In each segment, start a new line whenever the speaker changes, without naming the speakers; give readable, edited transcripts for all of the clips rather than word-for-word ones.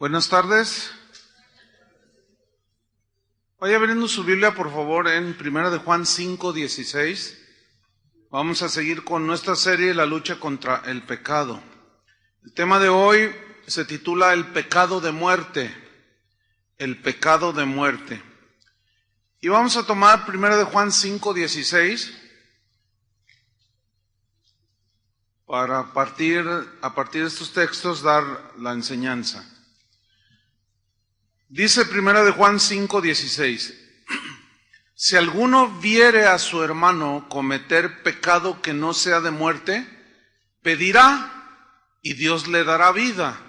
Buenas tardes. Vaya abriendo su Biblia, por favor, en 1 de Juan 5:16. Vamos a seguir con nuestra serie, La lucha contra el pecado. El tema de hoy se titula El pecado de muerte. El pecado de muerte. Y vamos a tomar 1 de Juan 5:16 para a partir de estos textos dar la enseñanza. Dice 1 de Juan 5:16: Si alguno viere a su hermano cometer pecado que no sea de muerte, pedirá y Dios le dará vida.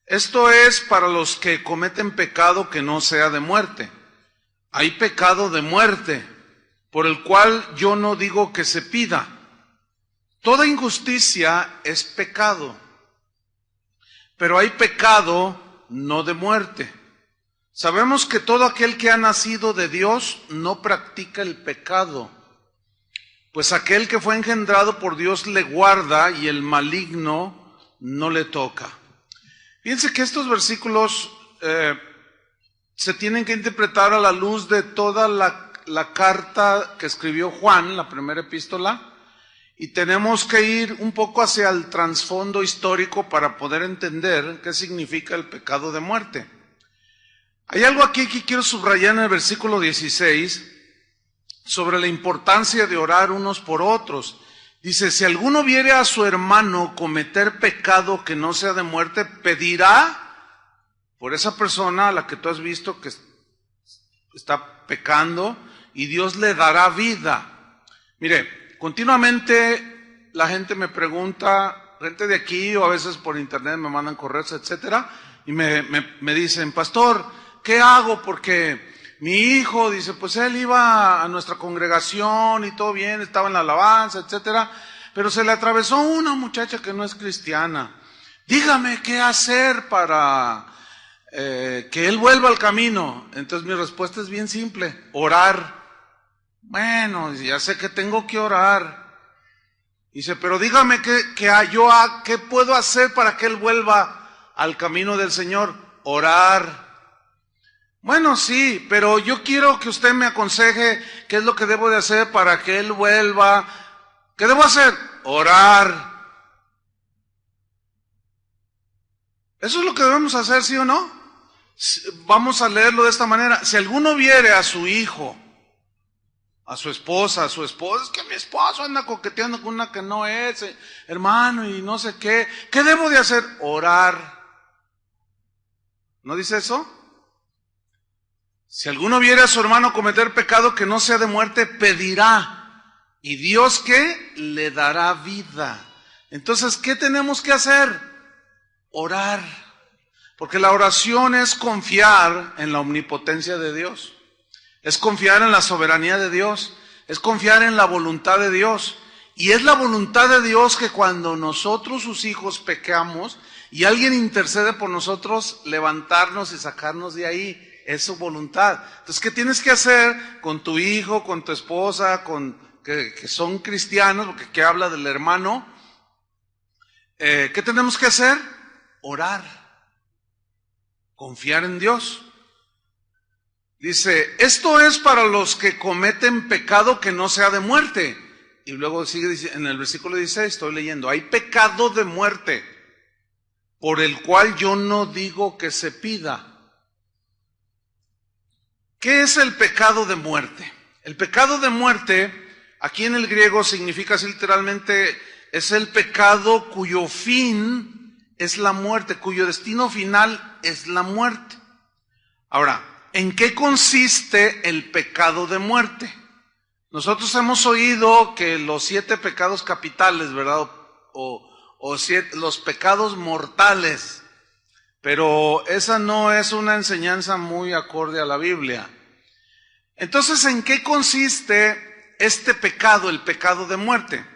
Esto es para los que cometen pecado que no sea de muerte. Hay pecado de muerte, por el cual yo no digo que se pida. Toda injusticia es pecado, pero hay pecado no de muerte. Sabemos que todo aquel que ha nacido de Dios no practica el pecado, pues aquel que fue engendrado por Dios le guarda y el maligno no le toca. Fíjense que estos versículos se tienen que interpretar a la luz de toda la carta que escribió Juan, la primera epístola, y tenemos que ir un poco hacia el trasfondo histórico para poder entender qué significa el pecado de muerte. Hay algo aquí que quiero subrayar en el versículo 16 sobre la importancia de orar unos por otros. Dice, si alguno viere a su hermano cometer pecado que no sea de muerte, pedirá por esa persona a la que tú has visto que está pecando y Dios le dará vida. Mire, continuamente la gente me pregunta, gente de aquí o a veces por internet me mandan correos, etcétera, y me dicen, pastor, ¿qué hago? Porque mi hijo, dice, pues él iba a nuestra congregación y todo bien, estaba en la alabanza, etcétera, pero se le atravesó una muchacha que no es cristiana. Dígame qué hacer para que él vuelva al camino. Entonces mi respuesta es bien simple, orar. Bueno, ya sé que tengo que orar. Dice, pero dígame qué puedo hacer para que él vuelva al camino del Señor. Orar. Bueno, sí, pero yo quiero que usted me aconseje qué es lo que debo de hacer para que él vuelva. ¿Qué debo hacer? Orar. ¿Eso es lo que debemos hacer, sí o no? Vamos a leerlo de esta manera. Si alguno viere a su hijo, a su esposa, es que mi esposo anda coqueteando con una que no es, hermano, y no sé qué. ¿Qué debo de hacer? Orar. ¿No dice eso? Si alguno viere a su hermano cometer pecado que no sea de muerte, pedirá. ¿Y Dios qué? Le dará vida. Entonces, ¿qué tenemos que hacer? Orar. Porque la oración es confiar en la omnipotencia de Dios. Es confiar en la soberanía de Dios. Es confiar en la voluntad de Dios. Y es la voluntad de Dios que cuando nosotros, sus hijos, pecamos y alguien intercede por nosotros, levantarnos y sacarnos de ahí. Es su voluntad. Entonces, ¿qué tienes que hacer con tu hijo, con tu esposa, que son cristianos, porque aquí habla del hermano? ¿Qué tenemos que hacer? Orar. Confiar en Dios. Dice, esto es para los que cometen pecado que no sea de muerte. Y luego sigue en el versículo 16, estoy leyendo, hay pecado de muerte, por el cual yo no digo que se pida. ¿Qué es el pecado de muerte? El pecado de muerte, aquí en el griego significa así literalmente, es el pecado cuyo fin es la muerte, cuyo destino final es la muerte. Ahora, ¿en qué consiste el pecado de muerte? Nosotros hemos oído que los 7 pecados capitales, ¿verdad? Los pecados mortales. Pero esa no es una enseñanza muy acorde a la Biblia. Entonces, ¿en qué consiste este pecado, el pecado de muerte?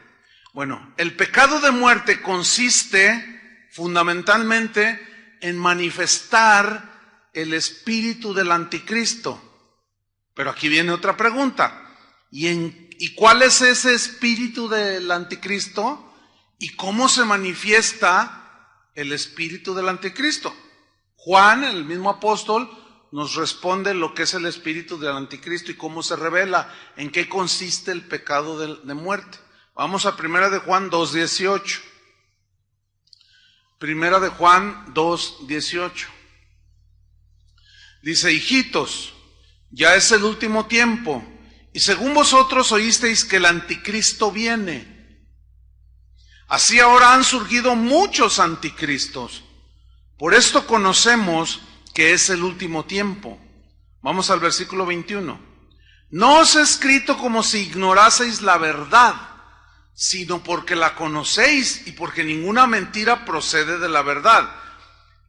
Bueno, el pecado de muerte consiste fundamentalmente en manifestar el espíritu del anticristo. Pero aquí viene otra pregunta. ¿Y cuál es ese espíritu del anticristo? ¿Y cómo se manifiesta el espíritu del anticristo? Juan, el mismo apóstol, nos responde lo que es el espíritu del anticristo y cómo se revela, en qué consiste el pecado de muerte. Vamos a 1 de Juan 2:18. 1 de Juan 2:18. Dice: hijitos, ya es el último tiempo, y según vosotros oísteis que el anticristo viene. Así ahora han surgido muchos anticristos. Por esto conocemos que es el último tiempo. Vamos al versículo 21. No os he escrito como si ignoraseis la verdad, sino porque la conocéis y porque ninguna mentira procede de la verdad.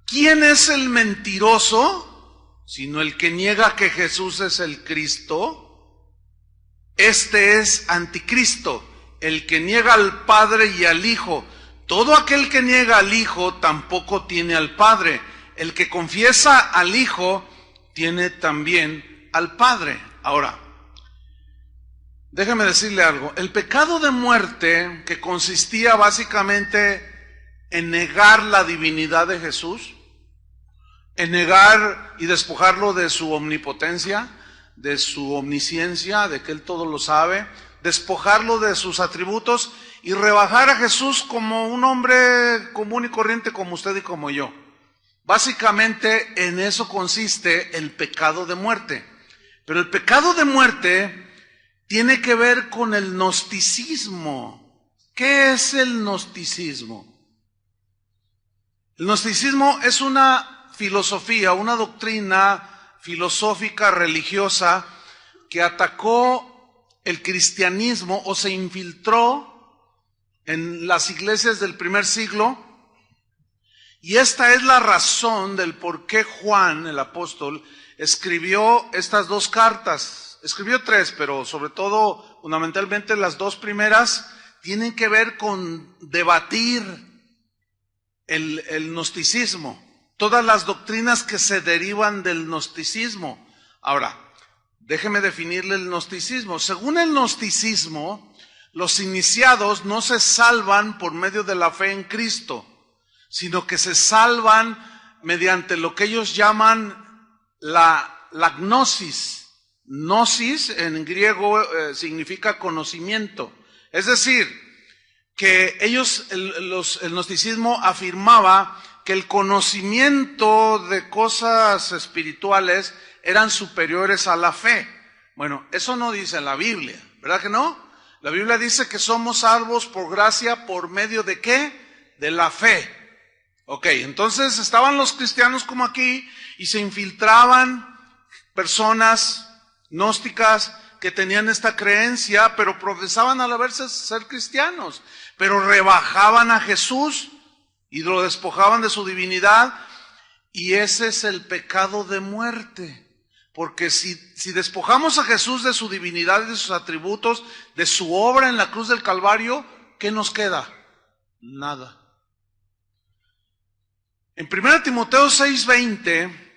¿Quién es el mentiroso? Sino el que niega que Jesús es el Cristo. Este es anticristo, el que niega al Padre y al Hijo. Todo aquel que niega al Hijo tampoco tiene al Padre. El que confiesa al Hijo tiene también al Padre. Ahora, déjeme decirle algo. El pecado de muerte, que consistía básicamente en negar la divinidad de Jesús, en negar y despojarlo de su omnipotencia, de su omnisciencia, de que Él todo lo sabe, despojarlo de sus atributos y rebajar a Jesús como un hombre común y corriente como usted y como yo. Básicamente en eso consiste el pecado de muerte. Pero el pecado de muerte tiene que ver con el gnosticismo. ¿Qué es el gnosticismo? El gnosticismo es una filosofía, una doctrina filosófica religiosa que atacó el cristianismo o se infiltró en las iglesias del primer siglo. Y esta es la razón del por qué Juan, el apóstol, escribió estas dos cartas. Escribió tres, pero sobre todo, fundamentalmente las dos primeras tienen que ver con debatir el gnosticismo, todas las doctrinas que se derivan del gnosticismo. Ahora, déjeme definirle el gnosticismo. Según el gnosticismo, los iniciados no se salvan por medio de la fe en Cristo, sino que se salvan mediante lo que ellos llaman la gnosis. Gnosis en griego significa conocimiento. Es decir, que ellos, el gnosticismo afirmaba que el conocimiento de cosas espirituales eran superiores a la fe. Bueno, eso no dice la Biblia, ¿verdad que no? La Biblia dice que somos salvos por gracia, ¿por medio de qué? De la fe. Ok, entonces estaban los cristianos como aquí y se infiltraban personas gnósticas que tenían esta creencia, pero profesaban a la vez ser cristianos, pero rebajaban a Jesús y lo despojaban de su divinidad, y ese es el pecado de muerte. Porque si despojamos a Jesús de su divinidad y de sus atributos, de su obra en la cruz del Calvario, ¿qué nos queda? Nada. En 1 Timoteo 6:20,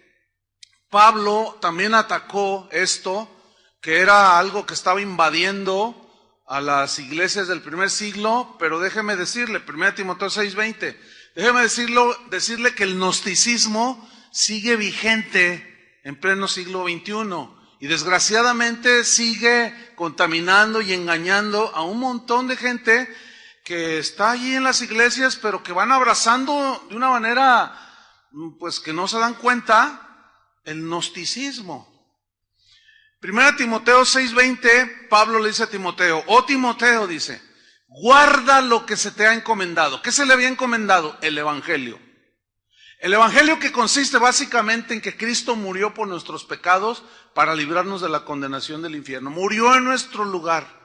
Pablo también atacó esto, que era algo que estaba invadiendo a las iglesias del primer siglo, pero déjeme decirle, 1 Timoteo 6:20, déjeme decirle que el gnosticismo sigue vigente en pleno siglo XXI y desgraciadamente sigue contaminando y engañando a un montón de gente que está allí en las iglesias, pero que van abrazando de una manera, pues que no se dan cuenta, el gnosticismo. 1 Timoteo 6:20, Pablo le dice a Timoteo, oh Timoteo, dice, guarda lo que se te ha encomendado. ¿Qué se le había encomendado? El Evangelio. El Evangelio, que consiste básicamente en que Cristo murió por nuestros pecados para librarnos de la condenación del infierno. Murió en nuestro lugar,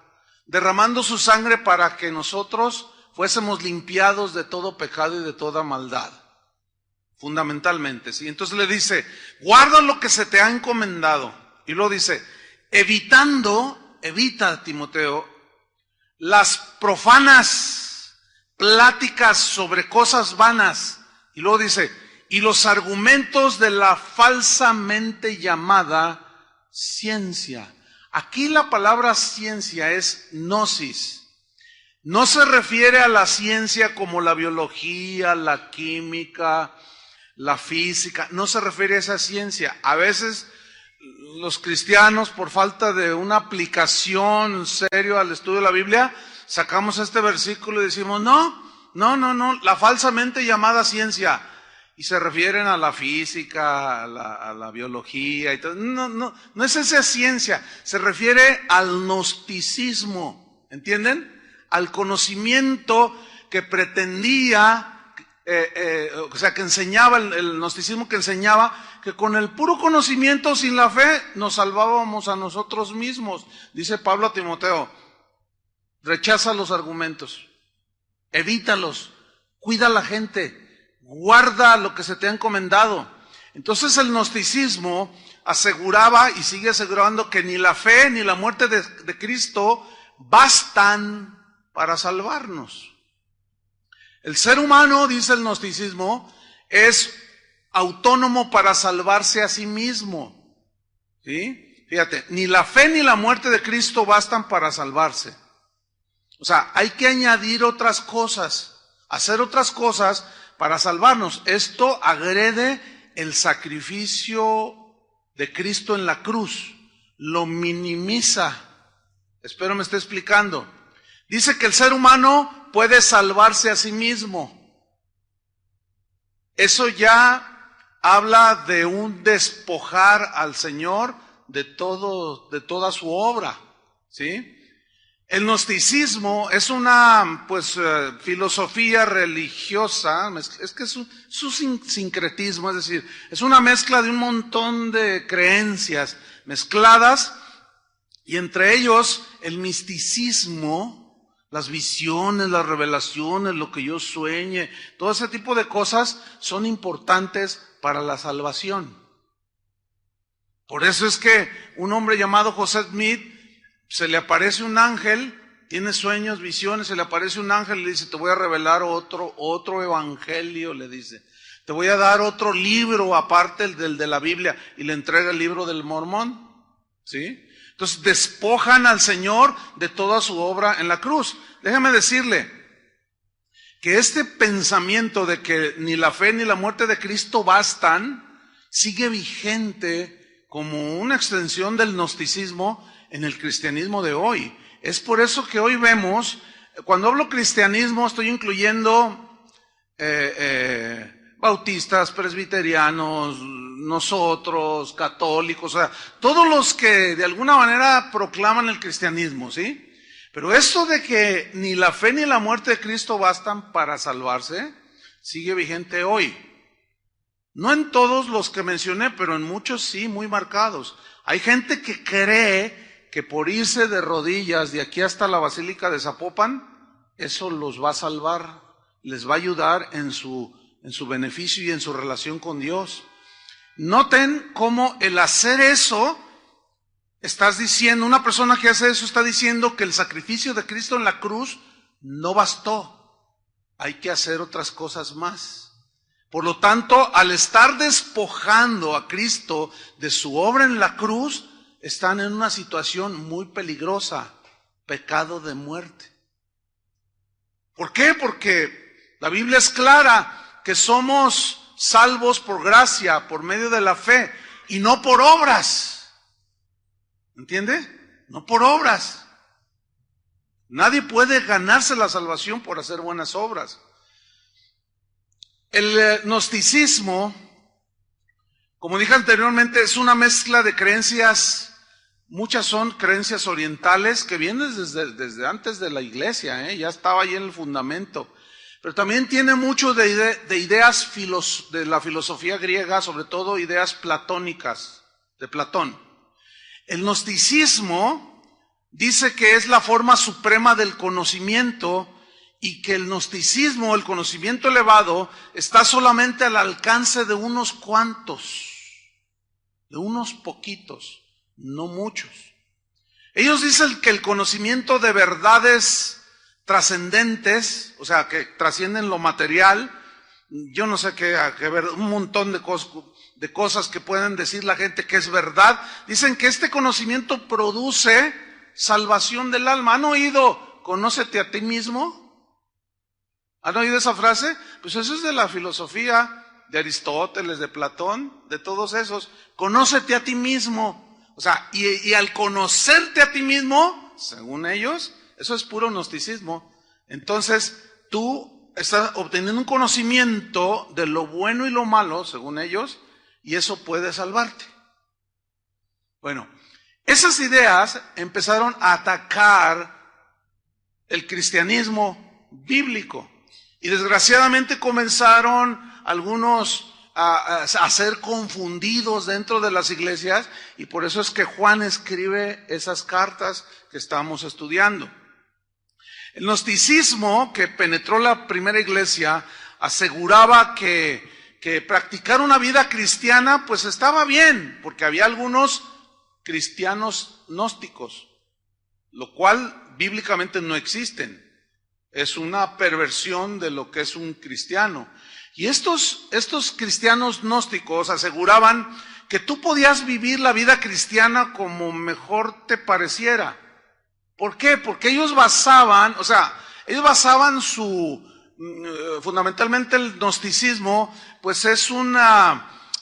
derramando su sangre para que nosotros fuésemos limpiados de todo pecado y de toda maldad. Fundamentalmente, ¿sí? Entonces le dice, guarda lo que se te ha encomendado. Y luego dice, evita, Timoteo, las profanas pláticas sobre cosas vanas. Y luego dice, y los argumentos de la falsamente llamada ciencia. Aquí la palabra ciencia es gnosis. No se refiere a la ciencia como la biología, la química, la física, no se refiere a esa ciencia. A veces los cristianos, por falta de una aplicación seria al estudio de la Biblia, sacamos este versículo y decimos, no, la falsamente llamada ciencia. Y se refieren a la física, a la biología y todo. No es esa ciencia, se refiere al gnosticismo, ¿entienden? Al conocimiento que pretendía, o sea, que enseñaba, el gnosticismo que enseñaba que con el puro conocimiento, sin la fe, nos salvábamos a nosotros mismos. Dice Pablo a Timoteo, rechaza los argumentos, evítalos, cuida a la gente, guarda lo que se te ha encomendado. Entonces el gnosticismo aseguraba y sigue asegurando que ni la fe ni la muerte de Cristo bastan para salvarnos. El ser humano, dice el gnosticismo, es autónomo para salvarse a sí mismo. ¿Sí? Fíjate, ni la fe ni la muerte de Cristo bastan para salvarse. O sea, hay que añadir otras cosas, hacer otras cosas para salvarnos. Esto agrede el sacrificio de Cristo en la cruz, lo minimiza. Espero me esté explicando. Dice que el ser humano puede salvarse a sí mismo. Eso ya habla de un despojar al Señor de toda su obra, ¿sí? El gnosticismo es una filosofía religiosa, es que es un sincretismo, es decir, es una mezcla de un montón de creencias mezcladas, y entre ellos el misticismo, las visiones, las revelaciones, lo que yo sueñe, todo ese tipo de cosas son importantes para la salvación. Por eso es que un hombre llamado José Smith, se le aparece un ángel, tiene sueños, visiones, se le aparece un ángel y le dice, te voy a revelar otro evangelio, le dice. Te voy a dar otro libro aparte del de la Biblia, y le entrega el libro del Mormón, ¿sí? Entonces despojan al Señor de toda su obra en la cruz. Déjame decirle que este pensamiento de que ni la fe ni la muerte de Cristo bastan, sigue vigente como una extensión del gnosticismo en el cristianismo de hoy. Es por eso que hoy vemos, cuando hablo cristianismo, estoy incluyendo bautistas, presbiterianos, nosotros, católicos, o sea, todos los que de alguna manera proclaman el cristianismo, ¿sí? Pero esto de que ni la fe ni la muerte de Cristo bastan para salvarse, sigue vigente hoy. No en todos los que mencioné, pero en muchos sí, muy marcados. Hay gente que cree que por irse de rodillas de aquí hasta la Basílica de Zapopan, eso los va a salvar, les va a ayudar en su beneficio y en su relación con Dios. Noten cómo el hacer eso, estás diciendo, una persona que hace eso está diciendo que el sacrificio de Cristo en la cruz no bastó. Hay que hacer otras cosas más. Por lo tanto, al estar despojando a Cristo de su obra en la cruz, están en una situación muy peligrosa, pecado de muerte. ¿Por qué? Porque la Biblia es clara que somos salvos por gracia, por medio de la fe, y no por obras. ¿Entiende? No por obras. Nadie puede ganarse la salvación por hacer buenas obras. El gnosticismo, como dije anteriormente, es una mezcla de creencias. Muchas son creencias orientales que vienen desde antes de la iglesia, ya estaba ahí en el fundamento. Pero también tiene mucho de ideas de la filosofía griega, sobre todo ideas platónicas, de Platón. El gnosticismo dice que es la forma suprema del conocimiento y que el gnosticismo, el conocimiento elevado, está solamente al alcance de unos cuantos, de unos poquitos, no muchos. Ellos dicen que el conocimiento de verdades trascendentes, o sea, que trascienden lo material, yo no sé qué ver, un montón de cosas que pueden decir la gente que es verdad. Dicen que este conocimiento produce salvación del alma. ¿Han oído, conócete a ti mismo? ¿Han oído esa frase? Pues eso es de la filosofía de Aristóteles, de Platón, de todos esos. Conócete a ti mismo. O sea, y al conocerte a ti mismo, según ellos, eso es puro gnosticismo. Entonces, tú estás obteniendo un conocimiento de lo bueno y lo malo, según ellos, y eso puede salvarte. Bueno, esas ideas empezaron a atacar el cristianismo bíblico. Y desgraciadamente comenzaron algunos a ser confundidos dentro de las iglesias, y por eso es que Juan escribe esas cartas que estamos estudiando. El gnosticismo que penetró la primera iglesia aseguraba que practicar una vida cristiana pues estaba bien, porque había algunos cristianos gnósticos, lo cual bíblicamente no existen. Es una perversión de lo que es un cristiano. Y estos cristianos gnósticos aseguraban que tú podías vivir la vida cristiana como mejor te pareciera. ¿Por qué? Porque ellos basaban fundamentalmente el gnosticismo, pues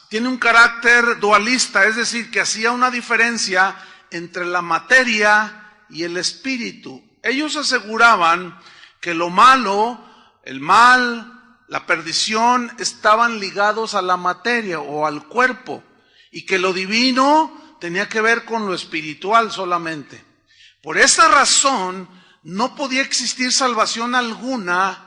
tiene un carácter dualista, es decir, que hacía una diferencia entre la materia y el espíritu. Ellos aseguraban que lo malo, el mal, la perdición estaban ligados a la materia o al cuerpo, y que lo divino tenía que ver con lo espiritual solamente. Por esa razón no podía existir salvación alguna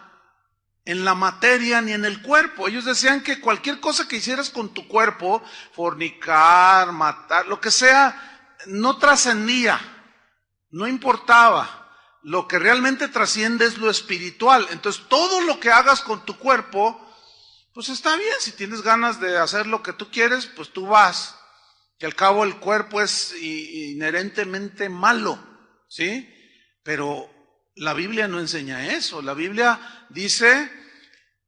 en la materia ni en el cuerpo. Ellos decían que cualquier cosa que hicieras con tu cuerpo, fornicar, matar, lo que sea, no trascendía, no importaba. Lo que realmente trasciende es lo espiritual. Entonces todo lo que hagas con tu cuerpo, pues está bien. Si tienes ganas de hacer lo que tú quieres, pues tú vas. Que al cabo el cuerpo es inherentemente malo, ¿sí? Pero la Biblia no enseña eso. La Biblia dice,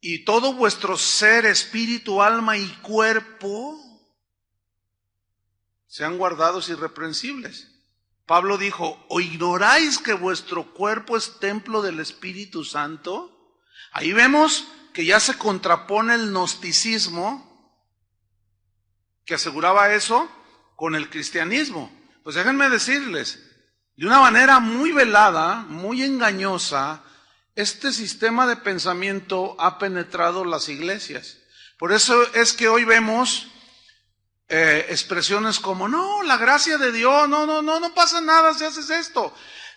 y todo vuestro ser, espíritu, alma y cuerpo sean guardados irreprensibles. Pablo dijo, ¿o ignoráis que vuestro cuerpo es templo del Espíritu Santo? Ahí vemos que ya se contrapone el gnosticismo, que aseguraba eso, con el cristianismo. Pues déjenme decirles, de una manera muy velada, muy engañosa, este sistema de pensamiento ha penetrado las iglesias. Por eso es que hoy vemos expresiones como, no, la gracia de Dios, no pasa nada si haces esto.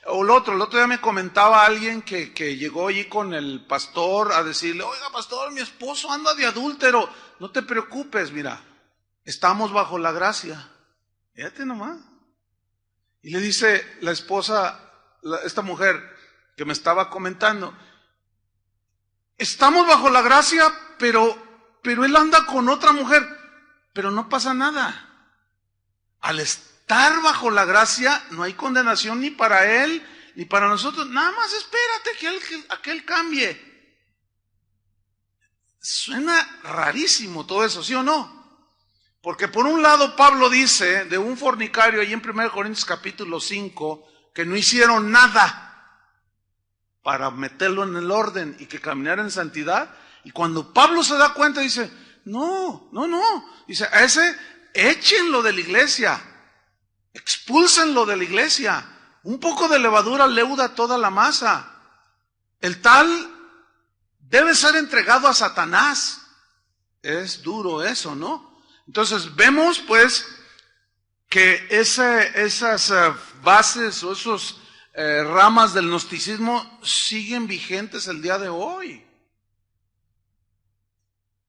O el otro día me comentaba alguien que llegó allí con el pastor a decirle, oiga pastor, mi esposo anda de adúltero. No te preocupes, mira, estamos bajo la gracia. Fíjate nomás. Y le dice la esposa, esta mujer que me estaba comentando, estamos bajo la gracia, pero él anda con otra mujer. Pero no pasa nada. Al estar bajo la gracia no hay condenación ni para él ni para nosotros. Nada más espérate que aquel cambie. Suena rarísimo todo eso, ¿sí o no? Porque por un lado Pablo dice de un fornicario ahí en 1 Corintios capítulo 5 que no hicieron nada para meterlo en el orden y que caminara en santidad. Y cuando Pablo se da cuenta dice, no. Dice, a ese échenlo de la iglesia, expúlsenlo de la iglesia. Un poco de levadura leuda toda la masa. El tal debe ser entregado a Satanás. Es duro eso, ¿no? Entonces vemos pues que esas bases o esos ramas del gnosticismo siguen vigentes el día de hoy.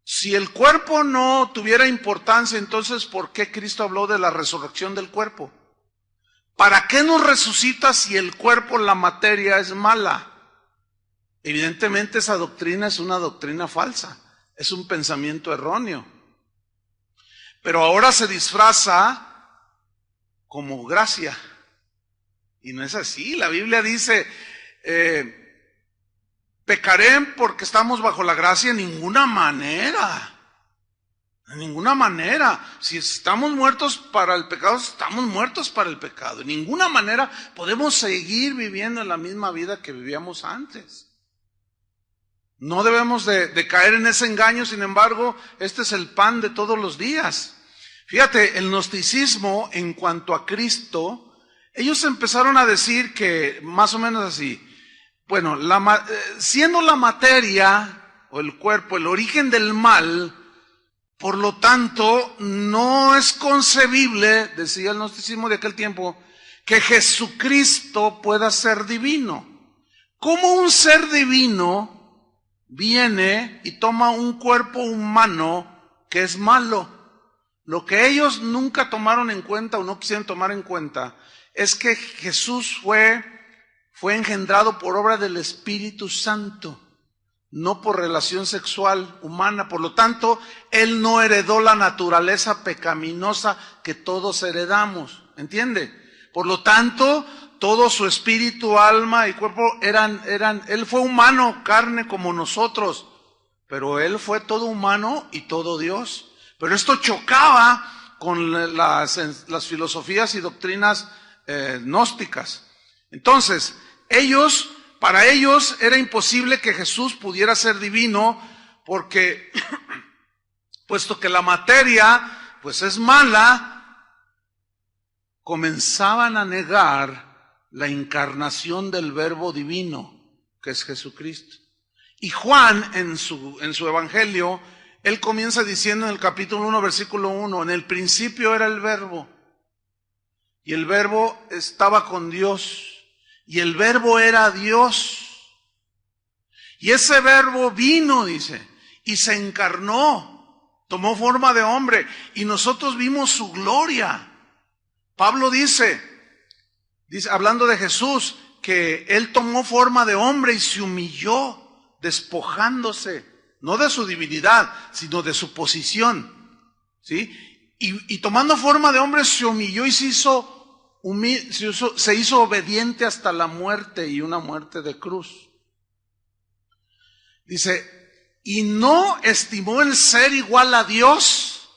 Si el cuerpo no tuviera importancia, entonces ¿por qué Cristo habló de la resurrección del cuerpo? ¿Para qué nos resucita si el cuerpo, la materia, es mala? Evidentemente esa doctrina es una doctrina falsa, es un pensamiento erróneo. Pero ahora se disfraza como gracia. Y no es así. La Biblia dice, ¿pecaré porque estamos bajo la gracia? En ninguna manera. En ninguna manera. Si estamos muertos para el pecado, estamos muertos para el pecado. En ninguna manera podemos seguir viviendo en la misma vida que vivíamos antes. No debemos de caer en ese engaño, sin embargo, este es el pan de todos los días. Fíjate, el gnosticismo en cuanto a Cristo, ellos empezaron a decir que, más o menos así, bueno, siendo la materia o el cuerpo el origen del mal, por lo tanto, no es concebible, decía el gnosticismo de aquel tiempo, que Jesucristo pueda ser divino. ¿Cómo un ser divino viene y toma un cuerpo humano que es malo? Lo que ellos nunca tomaron en cuenta o no quisieron tomar en cuenta es que Jesús fue engendrado por obra del Espíritu Santo, no por relación sexual humana. Por lo tanto, Él no heredó la naturaleza pecaminosa que todos heredamos, ¿entiende? Por lo tanto, todo su espíritu, alma y cuerpo Él fue humano, carne como nosotros, pero Él fue todo humano y todo Dios. Pero esto chocaba con las filosofías y doctrinas gnósticas. Entonces, para ellos era imposible que Jesús pudiera ser divino, porque, puesto que la materia, pues es mala, comenzaban a negar la encarnación del Verbo divino, que es Jesucristo. Y Juan, en su evangelio, él comienza diciendo en el capítulo 1, versículo 1, en el principio era el Verbo, y el Verbo estaba con Dios, y el Verbo era Dios. Y ese Verbo vino, dice, y se encarnó, tomó forma de hombre, y nosotros vimos su gloria. Pablo dice, hablando de Jesús, que Él tomó forma de hombre y se humilló, despojándose, no de su divinidad, sino de su posición, ¿sí? Y tomando forma de hombre se humilló y se hizo obediente hasta la muerte, y una muerte de cruz. Dice, y no estimó el ser igual a Dios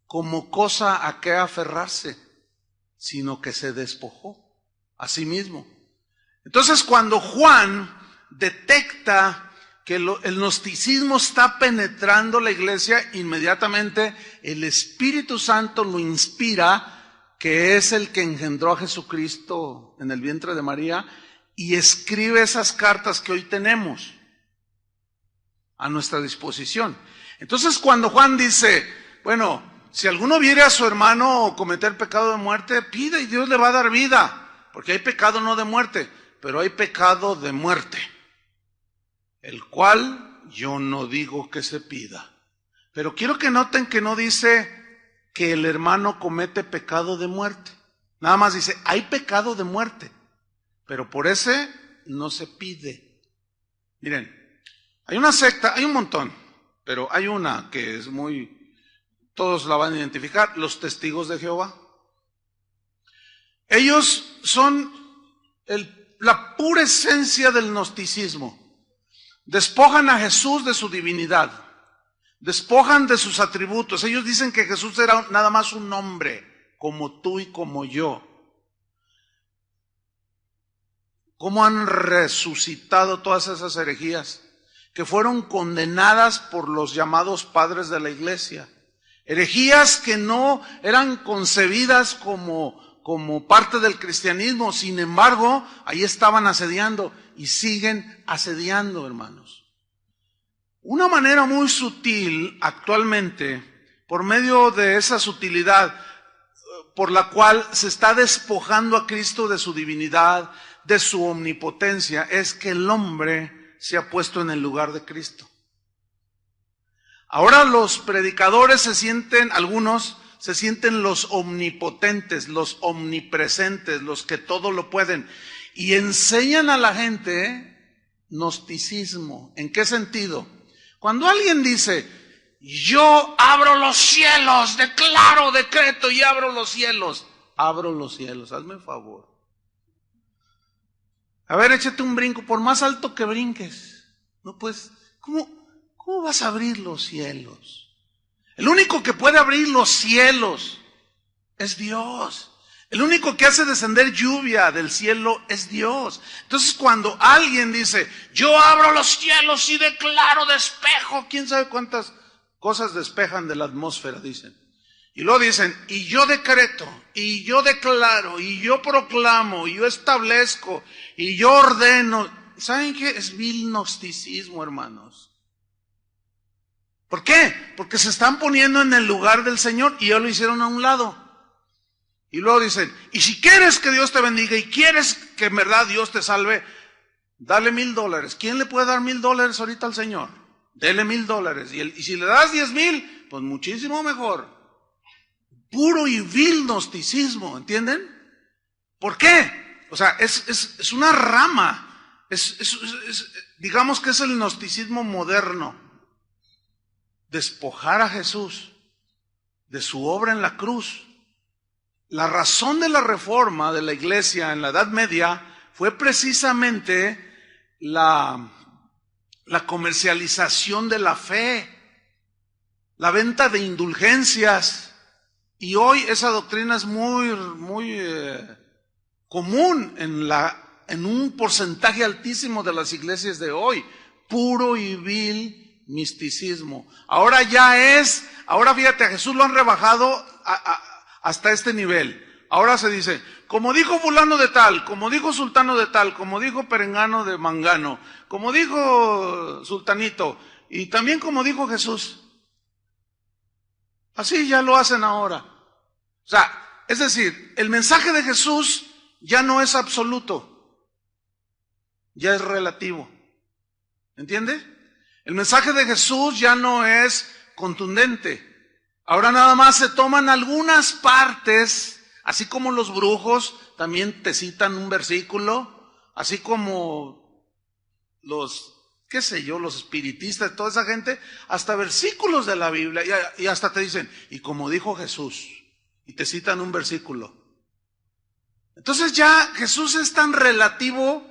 como cosa a que aferrarse, sino que se despojó a sí mismo. Entonces, cuando Juan detecta que el gnosticismo está penetrando la iglesia, inmediatamente el Espíritu Santo lo inspira, que es el que engendró a Jesucristo en el vientre de María, y escribe esas cartas que hoy tenemos a nuestra disposición. Entonces, cuando Juan dice, bueno, si alguno viere a su hermano cometer pecado de muerte, pida y Dios le va a dar vida, porque hay pecado no de muerte, pero hay pecado de muerte, el cual yo no digo que se pida. Pero quiero que noten que no dice que el hermano comete pecado de muerte. Nada más dice, hay pecado de muerte, pero por ese no se pide. Miren, hay una secta, hay un montón, pero hay una que es todos la van a identificar, los Testigos de Jehová. Ellos son la pura esencia del gnosticismo. Despojan a Jesús de su divinidad, despojan de sus atributos. Ellos dicen que Jesús era nada más un hombre, como tú y como yo. ¿Cómo han resucitado todas esas herejías que fueron condenadas por los llamados padres de la iglesia? Herejías que no eran concebidas como parte del cristianismo, sin embargo, ahí estaban asediando y siguen asediando, hermanos. Una manera muy sutil actualmente, por medio de esa sutilidad por la cual se está despojando a Cristo de su divinidad, de su omnipotencia, es que el hombre se ha puesto en el lugar de Cristo. Ahora los predicadores algunos se sienten los omnipotentes, los omnipresentes, los que todo lo pueden, y enseñan a la gente gnosticismo. ¿En qué sentido? Cuando alguien dice, yo abro los cielos, declaro, decreto y abro los cielos, hazme un favor. A ver, échate un brinco, por más alto que brinques. No, pues, ¿cómo vas a abrir los cielos? El único que puede abrir los cielos es Dios. El único que hace descender lluvia del cielo es Dios. Entonces cuando alguien dice, yo abro los cielos y declaro despejo, quién sabe cuántas cosas despejan de la atmósfera, dicen. Y luego dicen, y yo decreto, y yo declaro, y yo proclamo, y yo establezco, y yo ordeno. ¿Saben qué? Es vil gnosticismo, hermanos. ¿Por qué? Porque se están poniendo en el lugar del Señor y ya lo hicieron a un lado. Y luego dicen, y si quieres que Dios te bendiga y quieres que en verdad Dios te salve, dale $1,000. ¿Quién le puede dar $1,000 ahorita al Señor? Dele $1,000. Y si le das 10,000, pues muchísimo mejor. Puro y vil gnosticismo, ¿entienden? ¿Por qué? O sea, es una rama. Digamos que es el gnosticismo moderno. Despojar a Jesús de su obra en la cruz. La razón de la reforma de la iglesia en la Edad Media fue precisamente la comercialización de la fe, la venta de indulgencias. Y hoy esa doctrina es muy común en un porcentaje altísimo de las iglesias de hoy. Puro y vil misticismo. Ahora fíjate, a Jesús lo han rebajado hasta este nivel. Ahora se dice, como dijo fulano de tal, como dijo sultano de tal, como dijo perengano de mangano, como dijo sultanito, y también como dijo Jesús. Así ya lo hacen ahora. O sea, es decir, el mensaje de Jesús ya no es absoluto, ya es relativo. ¿Entiende? El mensaje de Jesús ya no es contundente. Ahora nada más se toman algunas partes, así como los brujos también te citan un versículo, así como los espiritistas, toda esa gente, hasta versículos de la Biblia, y hasta te dicen, y como dijo Jesús, y te citan un versículo. Entonces ya Jesús es tan relativo.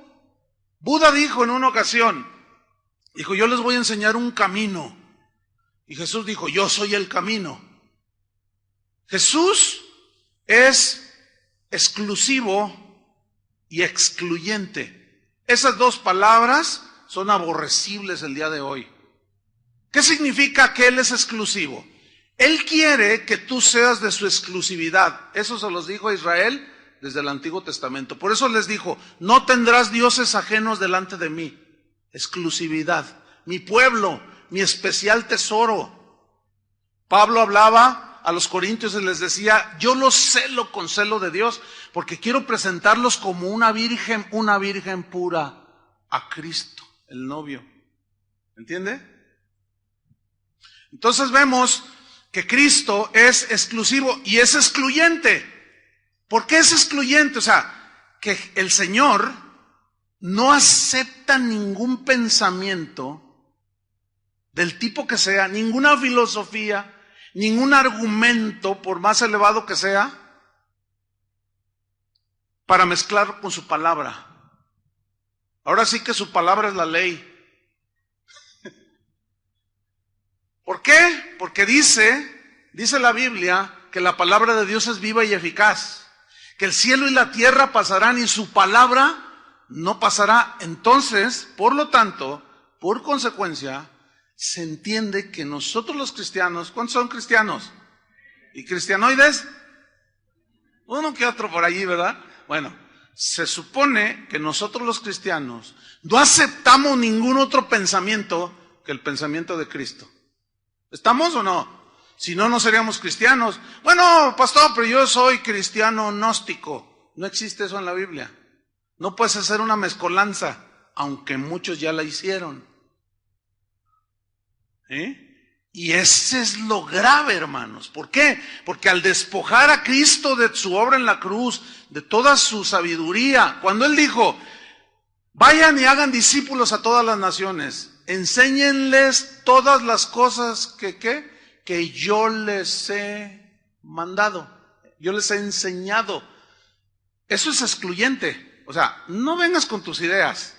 Buda dijo en una ocasión, dijo, yo les voy a enseñar un camino. Y Jesús dijo, yo soy el camino. Jesús es exclusivo y excluyente. Esas dos palabras son aborrecibles el día de hoy. ¿Qué significa que Él es exclusivo? Él quiere que tú seas de su exclusividad. Eso se los dijo a Israel desde el Antiguo Testamento. Por eso les dijo, no tendrás dioses ajenos delante de mí. Exclusividad. Mi pueblo, mi especial tesoro. Pablo hablaba a los corintios y les decía, yo los celo con celo de Dios, porque quiero presentarlos como una virgen pura a Cristo, el novio. ¿Entiende? Entonces vemos que Cristo es exclusivo y es excluyente. ¿Por qué es excluyente? O sea, que el Señor no acepta ningún pensamiento del tipo que sea, ninguna filosofía, ningún argumento, por más elevado que sea, para mezclar con su palabra. Ahora sí que su palabra es la ley. ¿Por qué? Porque dice la Biblia que la palabra de Dios es viva y eficaz, que el cielo y la tierra pasarán y su palabra no pasará. Entonces, por lo tanto, por consecuencia, se entiende que nosotros los cristianos, ¿cuántos son cristianos? ¿Y cristianoides? Uno que otro por allí, ¿verdad? Bueno, se supone que nosotros los cristianos no aceptamos ningún otro pensamiento que el pensamiento de Cristo. ¿Estamos o no? Si no, no seríamos cristianos. Bueno, pastor, pero yo soy cristiano gnóstico. No existe eso en la Biblia. No puedes hacer una mezcolanza, aunque muchos ya la hicieron. Y ese es lo grave, hermanos. ¿Por qué? Porque al despojar a Cristo de su obra en la cruz, de toda su sabiduría, cuando Él dijo, vayan y hagan discípulos a todas las naciones, enséñenles todas las cosas que yo les he mandado, yo les he enseñado. Eso es excluyente. O sea, no vengas con tus ideas,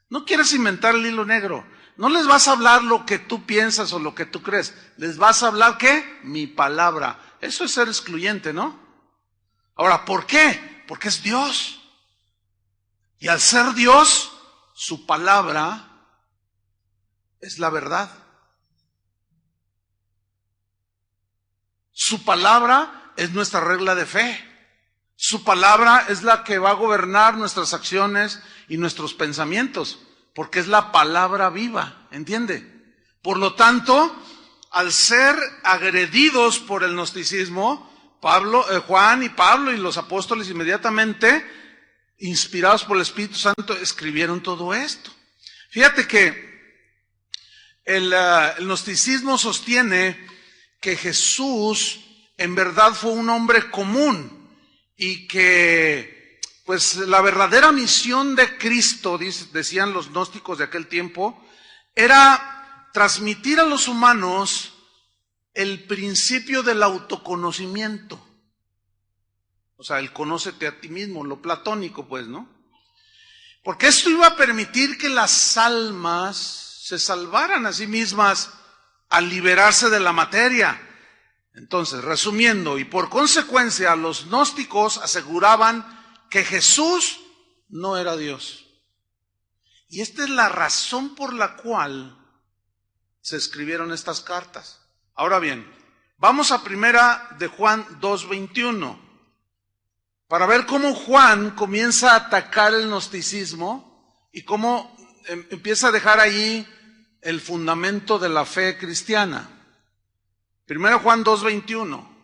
no quieres inventar el hilo negro. No les vas a hablar lo que tú piensas o lo que tú crees. Les vas a hablar, ¿qué? Mi palabra. Eso es ser excluyente, ¿no? Ahora, ¿por qué? Porque es Dios. Y al ser Dios, su palabra es la verdad. Su palabra es nuestra regla de fe. Su palabra es la que va a gobernar nuestras acciones y nuestros pensamientos, porque es la palabra viva, ¿entiende? Por lo tanto, al ser agredidos por el gnosticismo, Juan y Pablo y los apóstoles inmediatamente, inspirados por el Espíritu Santo, escribieron todo esto. Fíjate que el gnosticismo sostiene que Jesús en verdad fue un hombre común y que pues la verdadera misión de Cristo, decían los gnósticos de aquel tiempo, era transmitir a los humanos el principio del autoconocimiento. O sea, el conócete a ti mismo, lo platónico pues, ¿no? Porque esto iba a permitir que las almas se salvaran a sí mismas al liberarse de la materia. Entonces, resumiendo, y por consecuencia, los gnósticos aseguraban que Jesús no era Dios. Y esta es la razón por la cual se escribieron estas cartas. Ahora bien, vamos a primera de Juan 2:21, para ver cómo Juan comienza a atacar el gnosticismo y cómo empieza a dejar ahí el fundamento de la fe cristiana. Primero Juan 2:21.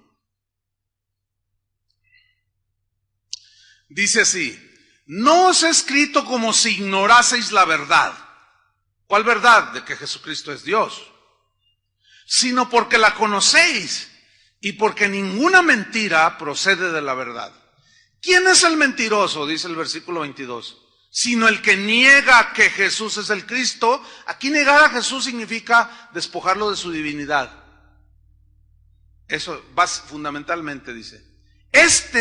Dice así: no os he escrito como si ignoraseis la verdad. ¿Cuál verdad? De que Jesucristo es Dios. Sino porque la conocéis y porque ninguna mentira procede de la verdad. ¿Quién es el mentiroso? Dice el versículo 22. Sino el que niega que Jesús es el Cristo. Aquí negar a Jesús significa despojarlo de su divinidad. Eso va fundamentalmente, dice.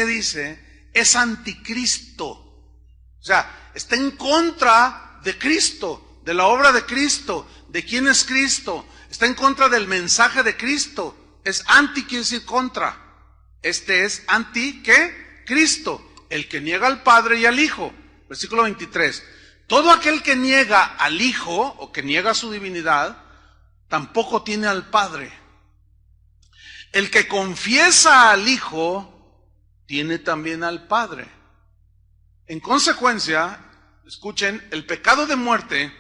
Dice, es anticristo. O sea, está en contra de Cristo, de la obra de Cristo, de quién es Cristo. Está en contra del mensaje de Cristo. Es anti, quiere decir contra. Es anti, ¿qué? Cristo, el que niega al Padre y al Hijo. Versículo 23. Todo aquel que niega al Hijo, o que niega su divinidad, tampoco tiene al Padre. El que confiesa al Hijo, tiene también al Padre. En consecuencia, escuchen, el pecado de muerte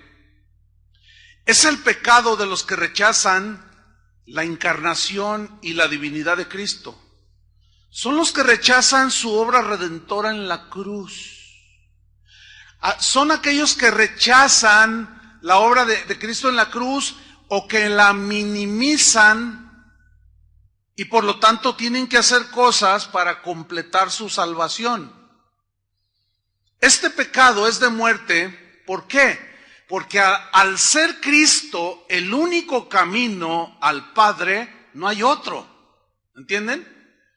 es el pecado de los que rechazan la encarnación y la divinidad de Cristo. Son los que rechazan su obra redentora en la cruz. Son aquellos que rechazan la obra de Cristo en la cruz o que la minimizan y por lo tanto tienen que hacer cosas para completar su salvación. Este pecado es de muerte. ¿Por qué? Porque al ser Cristo el único camino al Padre, no hay otro. ¿Entienden?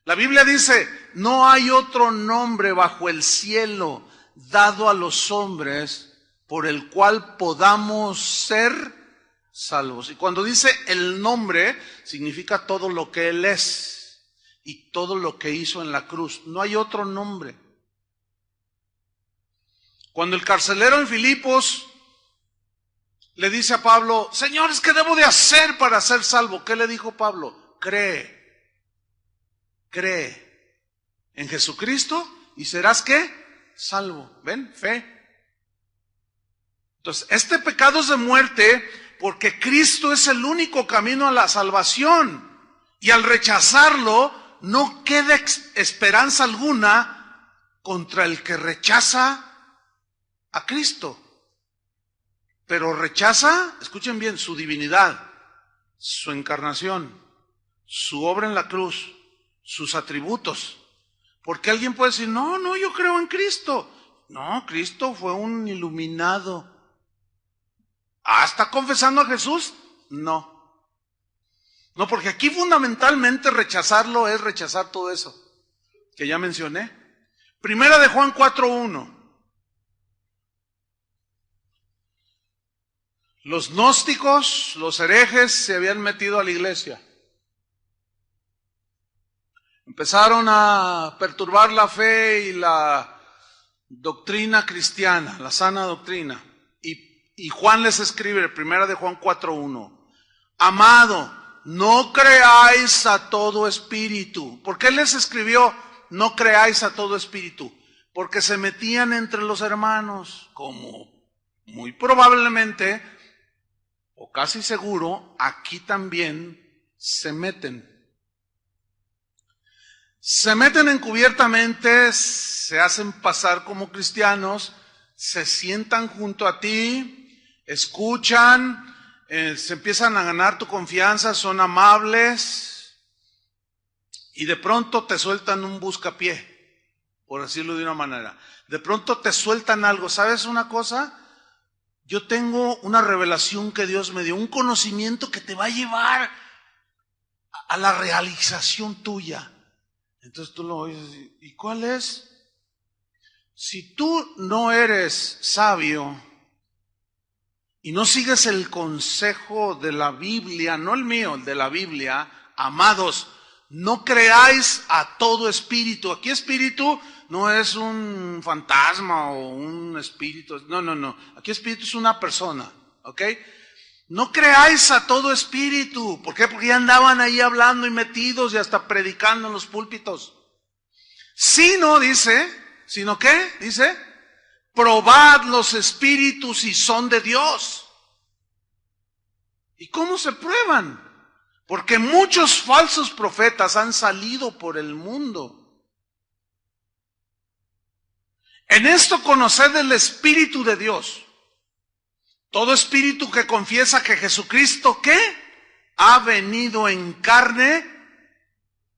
La Biblia dice, no hay otro nombre bajo el cielo dado a los hombres por el cual podamos ser salvos. Y cuando dice el nombre, significa todo lo que Él es y todo lo que hizo en la cruz. No hay otro nombre. Cuando el carcelero en Filipos le dice a Pablo, Señor, ¿qué debo de hacer para ser salvo? ¿Qué le dijo Pablo? Cree en Jesucristo y serás ¿qué? Salvo. ¿Ven? Fe. Entonces, este pecado es de muerte porque Cristo es el único camino a la salvación. Y al rechazarlo, no queda esperanza alguna contra el que rechaza a Cristo. Pero rechaza, escuchen bien, su divinidad, su encarnación, su obra en la cruz, sus atributos. Porque alguien puede decir, no, yo creo en Cristo. No, Cristo fue un iluminado. ¿Está confesando a Jesús? No, porque aquí fundamentalmente rechazarlo es rechazar todo eso que ya mencioné. Primera de Juan 4:1. Los gnósticos, los herejes se habían metido a la iglesia. Empezaron a perturbar la fe y la doctrina cristiana, la sana doctrina. Y Juan les escribe, 1 de Juan 4:1, amado, no creáis a todo espíritu. ¿Por qué les escribió no creáis a todo espíritu? Porque se metían entre los hermanos, como muy probablemente, o casi seguro, aquí también se meten. Se meten encubiertamente, se hacen pasar como cristianos, se sientan junto a ti, escuchan, se empiezan a ganar tu confianza, son amables y de pronto te sueltan un buscapié, por decirlo de una manera. De pronto te sueltan algo. ¿Sabes una cosa? Yo tengo una revelación que Dios me dio, un conocimiento que te va a llevar a la realización tuya. Entonces tú lo oyes, ¿y cuál es? Si tú no eres sabio y no sigues el consejo de la Biblia, no el mío, el de la Biblia, amados, no creáis a todo espíritu. Aquí espíritu no es un fantasma o un espíritu, no. Aquí espíritu es una persona, ¿ok? No creáis a todo espíritu. ¿Por qué? Porque ya andaban ahí hablando y metidos y hasta predicando en los púlpitos. Sino, dice, ¿sino qué? Dice, probad los espíritus si son de Dios. ¿Y cómo se prueban? Porque muchos falsos profetas han salido por el mundo. En esto conoced el Espíritu de Dios. Todo espíritu que confiesa que Jesucristo, ¿qué? Ha venido en carne,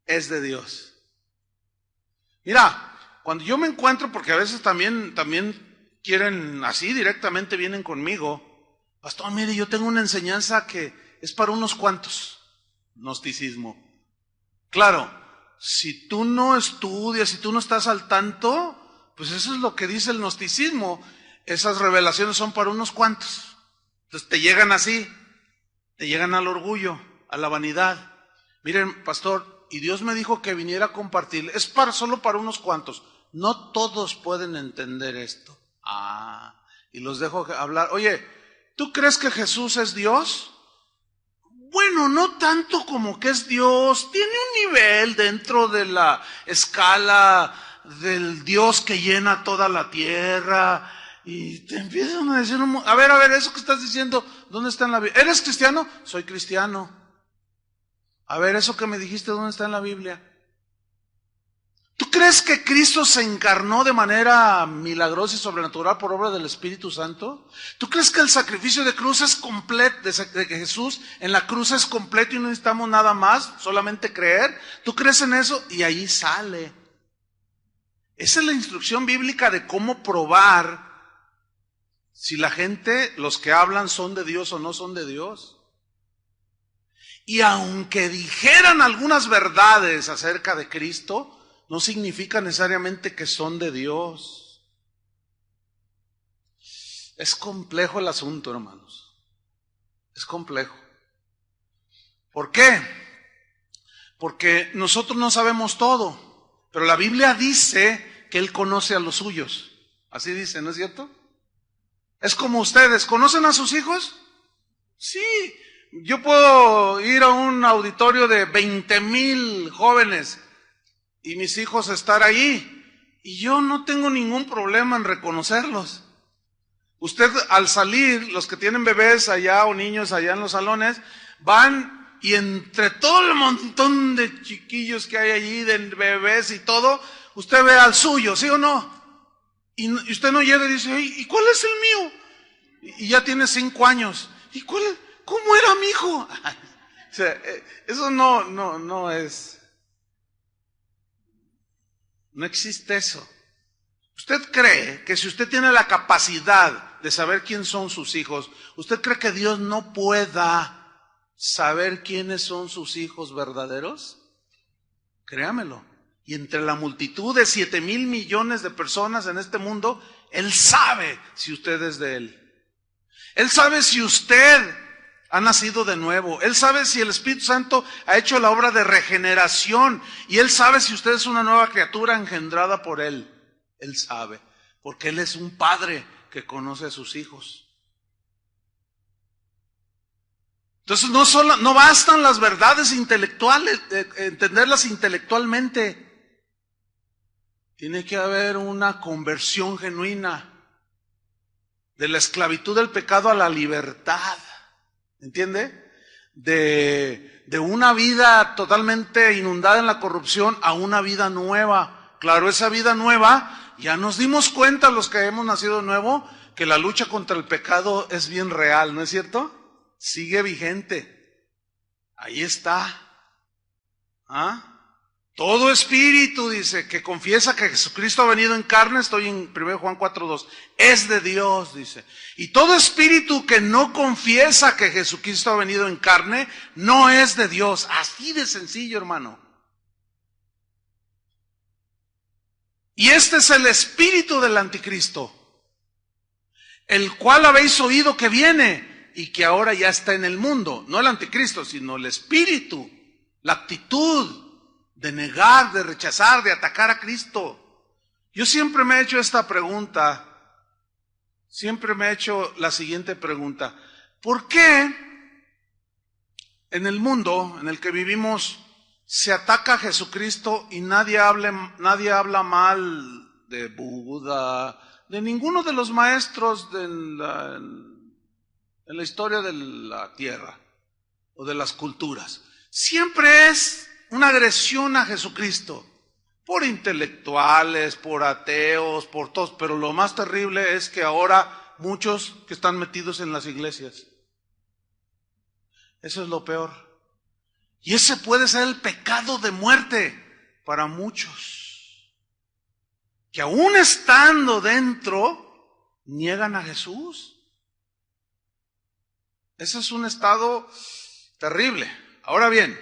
es de Dios. Mira, cuando yo me encuentro, porque a veces también quieren así, directamente vienen conmigo. Pastor, mire, yo tengo una enseñanza que es para unos cuantos. Gnosticismo. Claro, si tú no estudias, si tú no estás al tanto, pues eso es lo que dice el gnosticismo. Esas revelaciones son para unos cuantos. Entonces te llegan así, te llegan al orgullo, a la vanidad. Miren, pastor, y Dios me dijo que viniera a compartir. Es solo para unos cuantos. No todos pueden entender esto. Y los dejo hablar. Oye, ¿tú crees que Jesús es Dios? Bueno, no tanto como que es Dios. Tiene un nivel dentro de la escala del Dios que llena toda la tierra. Y te empiezan a decir, a ver, eso que estás diciendo, ¿dónde está en la Biblia? ¿Eres cristiano? Soy cristiano. A ver, eso que me dijiste, ¿dónde está en la Biblia? ¿Tú crees que Cristo se encarnó de manera milagrosa y sobrenatural por obra del Espíritu Santo? ¿Tú crees que el sacrificio de cruz es completo, de que Jesús en la cruz es completo y no necesitamos nada más, solamente creer? ¿Tú crees en eso? Y ahí sale. Esa es la instrucción bíblica de cómo probar si la gente, los que hablan, son de Dios o no son de Dios. Y aunque dijeran algunas verdades acerca de Cristo, no significa necesariamente que son de Dios. Es complejo el asunto, hermanos. Es complejo. ¿Por qué? Porque nosotros no sabemos todo, pero la Biblia dice que Él conoce a los suyos. Así dice, ¿no es cierto? Es como ustedes, ¿conocen a sus hijos? Sí, yo puedo ir a un auditorio de 20,000 jóvenes y mis hijos estar ahí, y yo no tengo ningún problema en reconocerlos. Usted al salir, los que tienen bebés allá o niños allá en los salones, van y entre todo el montón de chiquillos que hay allí, de bebés y todo, usted ve al suyo, ¿sí o no? Y usted no llega y dice, ¿y cuál es el mío? Y ya tiene 5 años. ¿Y cómo era mi hijo? O sea, eso no es. No existe eso. ¿Usted cree que si usted tiene la capacidad de saber quién son sus hijos, usted cree que Dios no pueda saber quiénes son sus hijos verdaderos? Créamelo. Y entre la multitud de 7,000 millones de personas en este mundo, Él sabe si usted es de Él. Él sabe si usted ha nacido de nuevo. Él sabe si el Espíritu Santo ha hecho la obra de regeneración. Y Él sabe si usted es una nueva criatura engendrada por Él. Él sabe. Porque Él es un padre que conoce a sus hijos. Entonces no bastan las verdades intelectuales, entenderlas intelectualmente. Tiene que haber una conversión genuina de la esclavitud del pecado a la libertad. ¿Entiende? De una vida totalmente inundada en la corrupción a una vida nueva. Claro, esa vida nueva, ya nos dimos cuenta los que hemos nacido de nuevo, que la lucha contra el pecado es bien real, ¿no es cierto? Sigue vigente. Ahí está. ¿Ah? Todo espíritu, dice, que confiesa que Jesucristo ha venido en carne, estoy en 1 Juan 4:2, es de Dios, dice. Y todo espíritu que no confiesa que Jesucristo ha venido en carne, no es de Dios. Así de sencillo, hermano. Y este es el espíritu del anticristo, el cual habéis oído que viene y que ahora ya está en el mundo. No el anticristo, sino el espíritu, la actitud de negar, de rechazar, de atacar a Cristo. Yo siempre me he hecho esta pregunta, siempre me he hecho la siguiente pregunta: ¿por qué en el mundo en el que vivimos se ataca a Jesucristo y nadie habla mal de Buda, de ninguno de los maestros en la historia de la tierra o de las culturas? Siempre es una agresión a Jesucristo, por intelectuales, por ateos, por todos, pero lo más terrible es que ahora muchos que están metidos en las iglesias. Eso es lo peor. Y ese puede ser el pecado de muerte para muchos, que aún estando dentro, niegan a Jesús. Ese es un estado terrible. Ahora bien,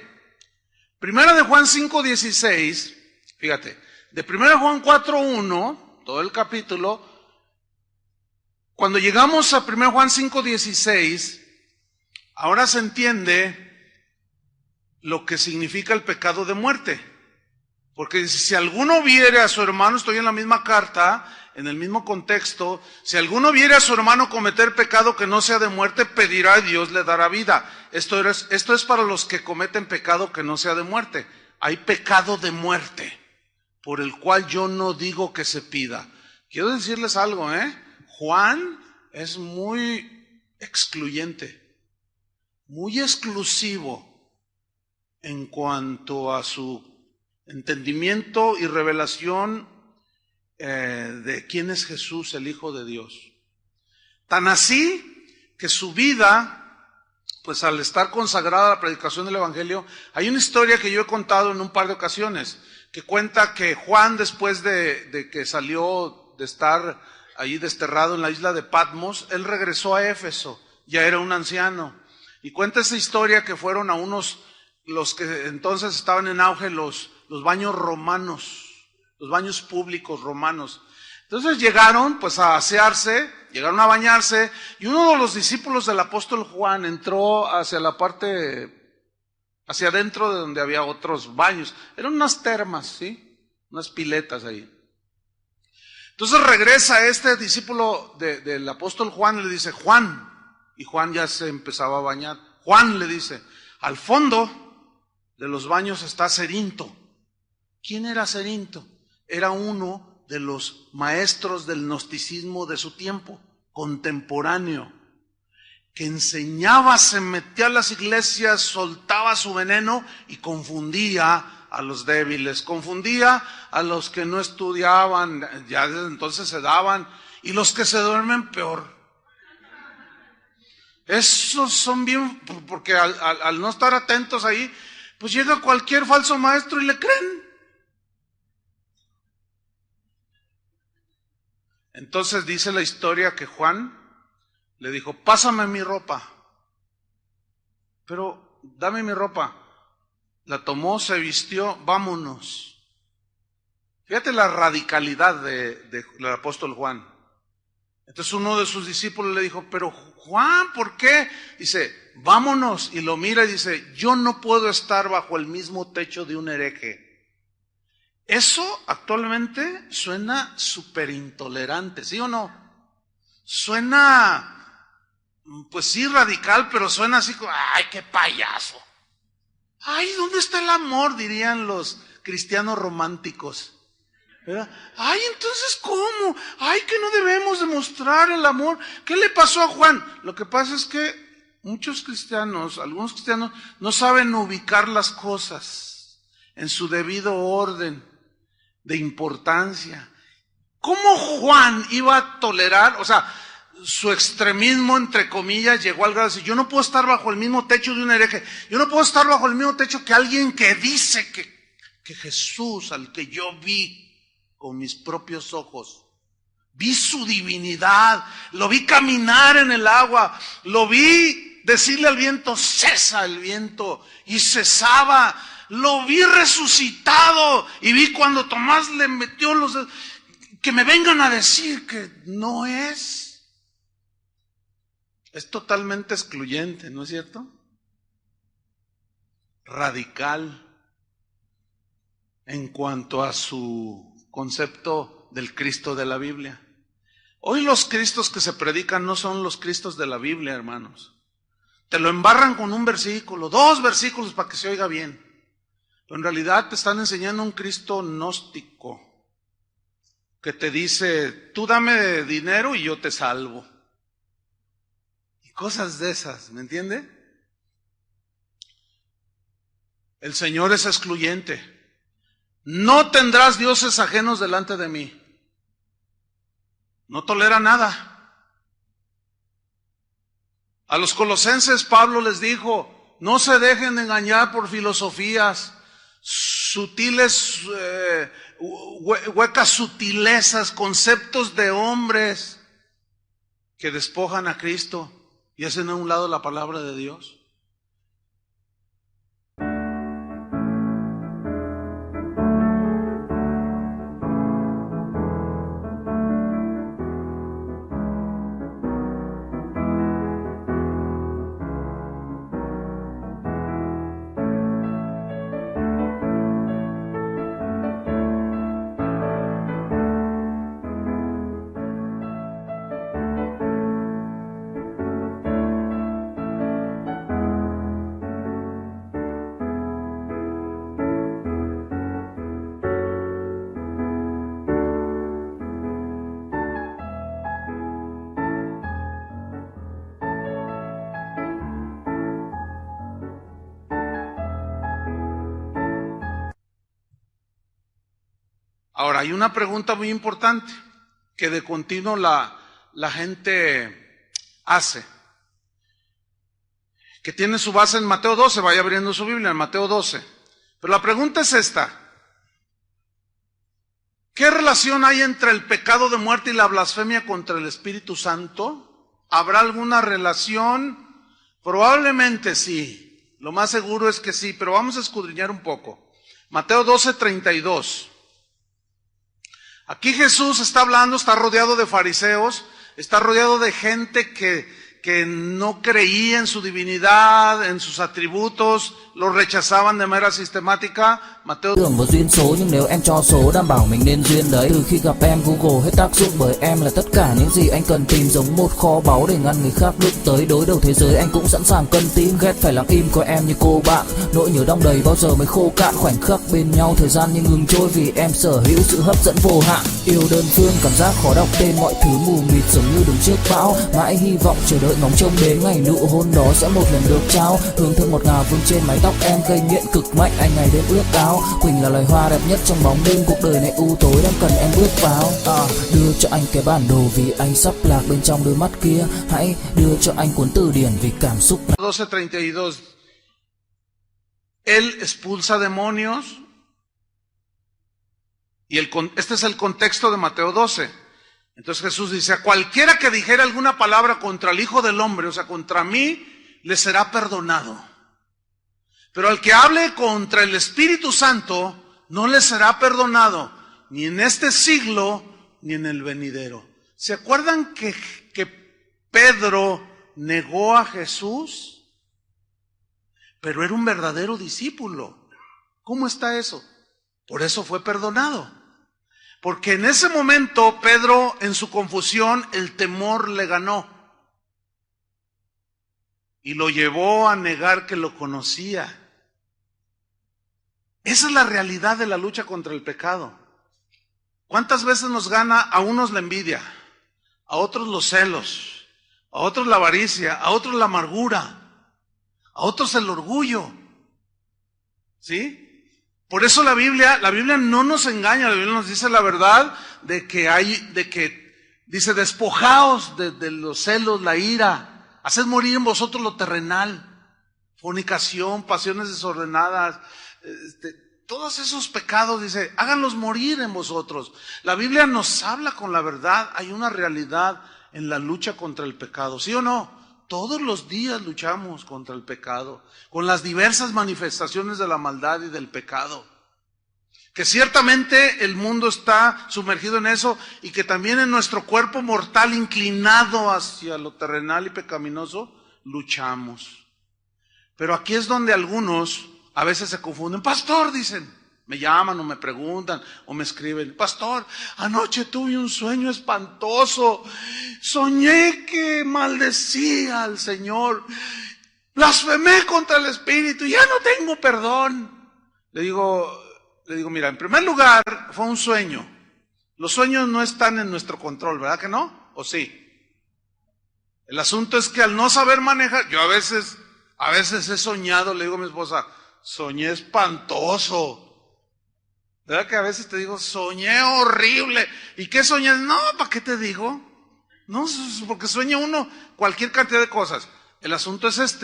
Primera de Juan 5:16, fíjate, de Primera de Juan 4:1, todo el capítulo, cuando llegamos a Primera de Juan 5:16, ahora se entiende lo que significa el pecado de muerte. Porque dice, si alguno viere a su hermano, estoy en la misma carta, en el mismo contexto, si alguno viere a su hermano cometer pecado que no sea de muerte, pedirá y Dios le dará vida. Esto es para los que cometen pecado que no sea de muerte. Hay pecado de muerte, por el cual yo no digo que se pida. Quiero decirles algo, Juan es muy excluyente, muy exclusivo en cuanto a su entendimiento y revelación de quién es Jesús, el Hijo de Dios. Tan así que su vida, pues al estar consagrada a la predicación del Evangelio, hay una historia que yo he contado en un par de ocasiones, que cuenta que Juan, después de que salió de estar ahí desterrado en la isla de Patmos, él regresó a Éfeso, ya era un anciano, y cuenta esa historia que fueron a los que entonces estaban en auge, los baños romanos, los baños públicos romanos. Entonces llegaron pues a asearse, llegaron a bañarse, y uno de los discípulos del apóstol Juan entró hacia la parte, hacia adentro de donde había otros baños. Eran unas termas, ¿sí? Unas piletas ahí. Entonces regresa este discípulo del apóstol Juan y le dice, Juan, y Juan ya se empezaba a bañar. Juan le dice, al fondo de los baños está Cerinto. ¿Quién era Cerinto? Era uno de los maestros del gnosticismo de su tiempo, contemporáneo, que enseñaba, se metía a las iglesias, soltaba su veneno y confundía a los débiles, confundía a los que no estudiaban, ya desde entonces se daban, y los que se duermen peor. Esos son bien, porque al no estar atentos ahí, pues llega cualquier falso maestro y le creen. Entonces dice la historia que Juan le dijo, pásame mi ropa. Pero dame mi ropa. La tomó, se vistió, vámonos. Fíjate la radicalidad del apóstol Juan. Entonces uno de sus discípulos le dijo, pero Juan, ¿por qué? Dice, vámonos. Y lo mira y dice, yo no puedo estar bajo el mismo techo de un hereje. Eso actualmente suena súper intolerante, ¿sí o no? Suena, pues sí, radical, pero suena así como, ay, qué payaso. Ay, ¿dónde está el amor? Dirían los cristianos románticos. ¿Verdad? Ay, entonces, ¿cómo? Ay, que no debemos demostrar el amor. ¿Qué le pasó a Juan? Lo que pasa es que muchos cristianos, algunos cristianos, no saben ubicar las cosas en su debido orden de importancia. ¿Cómo Juan iba a tolerar? O sea, su extremismo, entre comillas, llegó al grado de decir, yo no puedo estar bajo el mismo techo de un hereje. Yo no puedo estar bajo el mismo techo que alguien que dice que Jesús, al que yo vi con mis propios ojos, vi su divinidad, lo vi caminar en el agua, lo vi decirle al viento, cesa el viento, y cesaba, lo vi resucitado, y vi cuando Tomás le metió los dedos, que me vengan a decir que no es totalmente excluyente, ¿no es cierto? Radical en cuanto a su concepto del Cristo de la Biblia. Hoy los Cristos que se predican no son los Cristos de la Biblia, hermanos. Te lo embarran con un versículo, 2 versículos para que se oiga bien. Pero en realidad te están enseñando un Cristo gnóstico que te dice, tú dame dinero y yo te salvo. Y cosas de esas, ¿me entiende? El Señor es excluyente. No tendrás dioses ajenos delante de mí. No tolera nada. A los colosenses Pablo les dijo, no se dejen engañar por filosofías, sutiles, huecas sutilezas, conceptos de hombres que despojan a Cristo y hacen a un lado la palabra de Dios. Ahora, hay una pregunta muy importante que de continuo la gente hace, que tiene su base en Mateo 12, vaya abriendo su Biblia en Mateo 12. Pero la pregunta es esta: ¿qué relación hay entre el pecado de muerte y la blasfemia contra el Espíritu Santo? ¿Habrá alguna relación? Probablemente sí, lo más seguro es que sí, pero vamos a escudriñar un poco. Mateo 12:32. Aquí Jesús está hablando, está rodeado de fariseos, está rodeado de gente que no creía en su divinidad, en sus atributos, lo rechazaban de manera sistemática. Mateo
Tưởng vào duyên số nhưng nếu em cho số đảm bảo mình nên duyên đấy. Từ khi gặp em Google hết tác dụng bởi em là tất cả những gì anh cần tìm, giống một kho báu để ngăn người khác đụng tới. Đối đầu thế giới anh cũng sẵn sàng cân tím, ghét phải lặng im coi em như cô bạn. Nỗi nhớ đong đầy bao giờ mới khô cạn, khoảnh khắc bên nhau thời gian như ngừng trôi vì em sở hữu sự hấp dẫn vô hạn. Yêu đơn phương cảm giác khó đọc tên, mọi thứ mù mịt giống như đứng trước bão. Mãi hy vọng chờ đợi ngóng trông đến ngày nụ hôn đó sẽ một lần được trao. Hương thơm ngọt ngào vương trên mái tóc em, gây nghiện cực mạnh anh ngày đêm ước ao. Quỳnh là loài hoa đẹp nhất trong bóng đêm, cuộc đời này u tối đang cần em bước vào. Đưa cho anh cái bản đồ vì anh sắp lạc bên trong đôi mắt kia. Hãy đưa cho anh cuốn từ điển vì cảm xúc.
12:32. Él expulsa demonios. Y este es el contexto de Mateo 12. Entonces Jesús dice, a cualquiera que dijera alguna palabra contra el Hijo del Hombre, o sea, contra mí, le será perdonado. Pero al que hable contra el Espíritu Santo, no le será perdonado, ni en este siglo, ni en el venidero. ¿Se acuerdan que Pedro negó a Jesús? Pero era un verdadero discípulo. ¿Cómo está eso? Por eso fue perdonado. Porque en ese momento Pedro, en su confusión, el temor le ganó. Y lo llevó a negar que lo conocía. Esa es la realidad de la lucha contra el pecado. ¿Cuántas veces nos gana a unos la envidia, a otros los celos, a otros la avaricia, a otros la amargura, a otros el orgullo? ¿Sí? Por eso la Biblia no nos engaña, la Biblia nos dice la verdad de que dice, despojaos de los celos, la ira, haced morir en vosotros lo terrenal, fornicación, pasiones desordenadas, todos esos pecados, dice, háganlos morir en vosotros. La Biblia nos habla con la verdad. Hay una realidad en la lucha contra el pecado, ¿sí o no? Todos los días luchamos contra el pecado, con las diversas manifestaciones de la maldad y del pecado. Que ciertamente el mundo está sumergido en eso y que también en nuestro cuerpo mortal inclinado hacia lo terrenal y pecaminoso, luchamos. Pero aquí es donde algunos a veces se confunden. Pastor, dicen, me llaman o me preguntan o me escriben, pastor, anoche tuve un sueño espantoso, soñé que maldecía al Señor, blasfemé contra el Espíritu, ya no tengo perdón. Le digo, mira, en primer lugar, fue un sueño. Los sueños no están en nuestro control, ¿verdad que no? ¿O sí? El asunto es que al no saber manejar, yo a veces he soñado, le digo a mi esposa, soñé espantoso. ¿Verdad que a veces te digo, soñé horrible? ¿Y qué soñé? No, ¿para qué te digo? No, porque sueña uno cualquier cantidad de cosas. El asunto es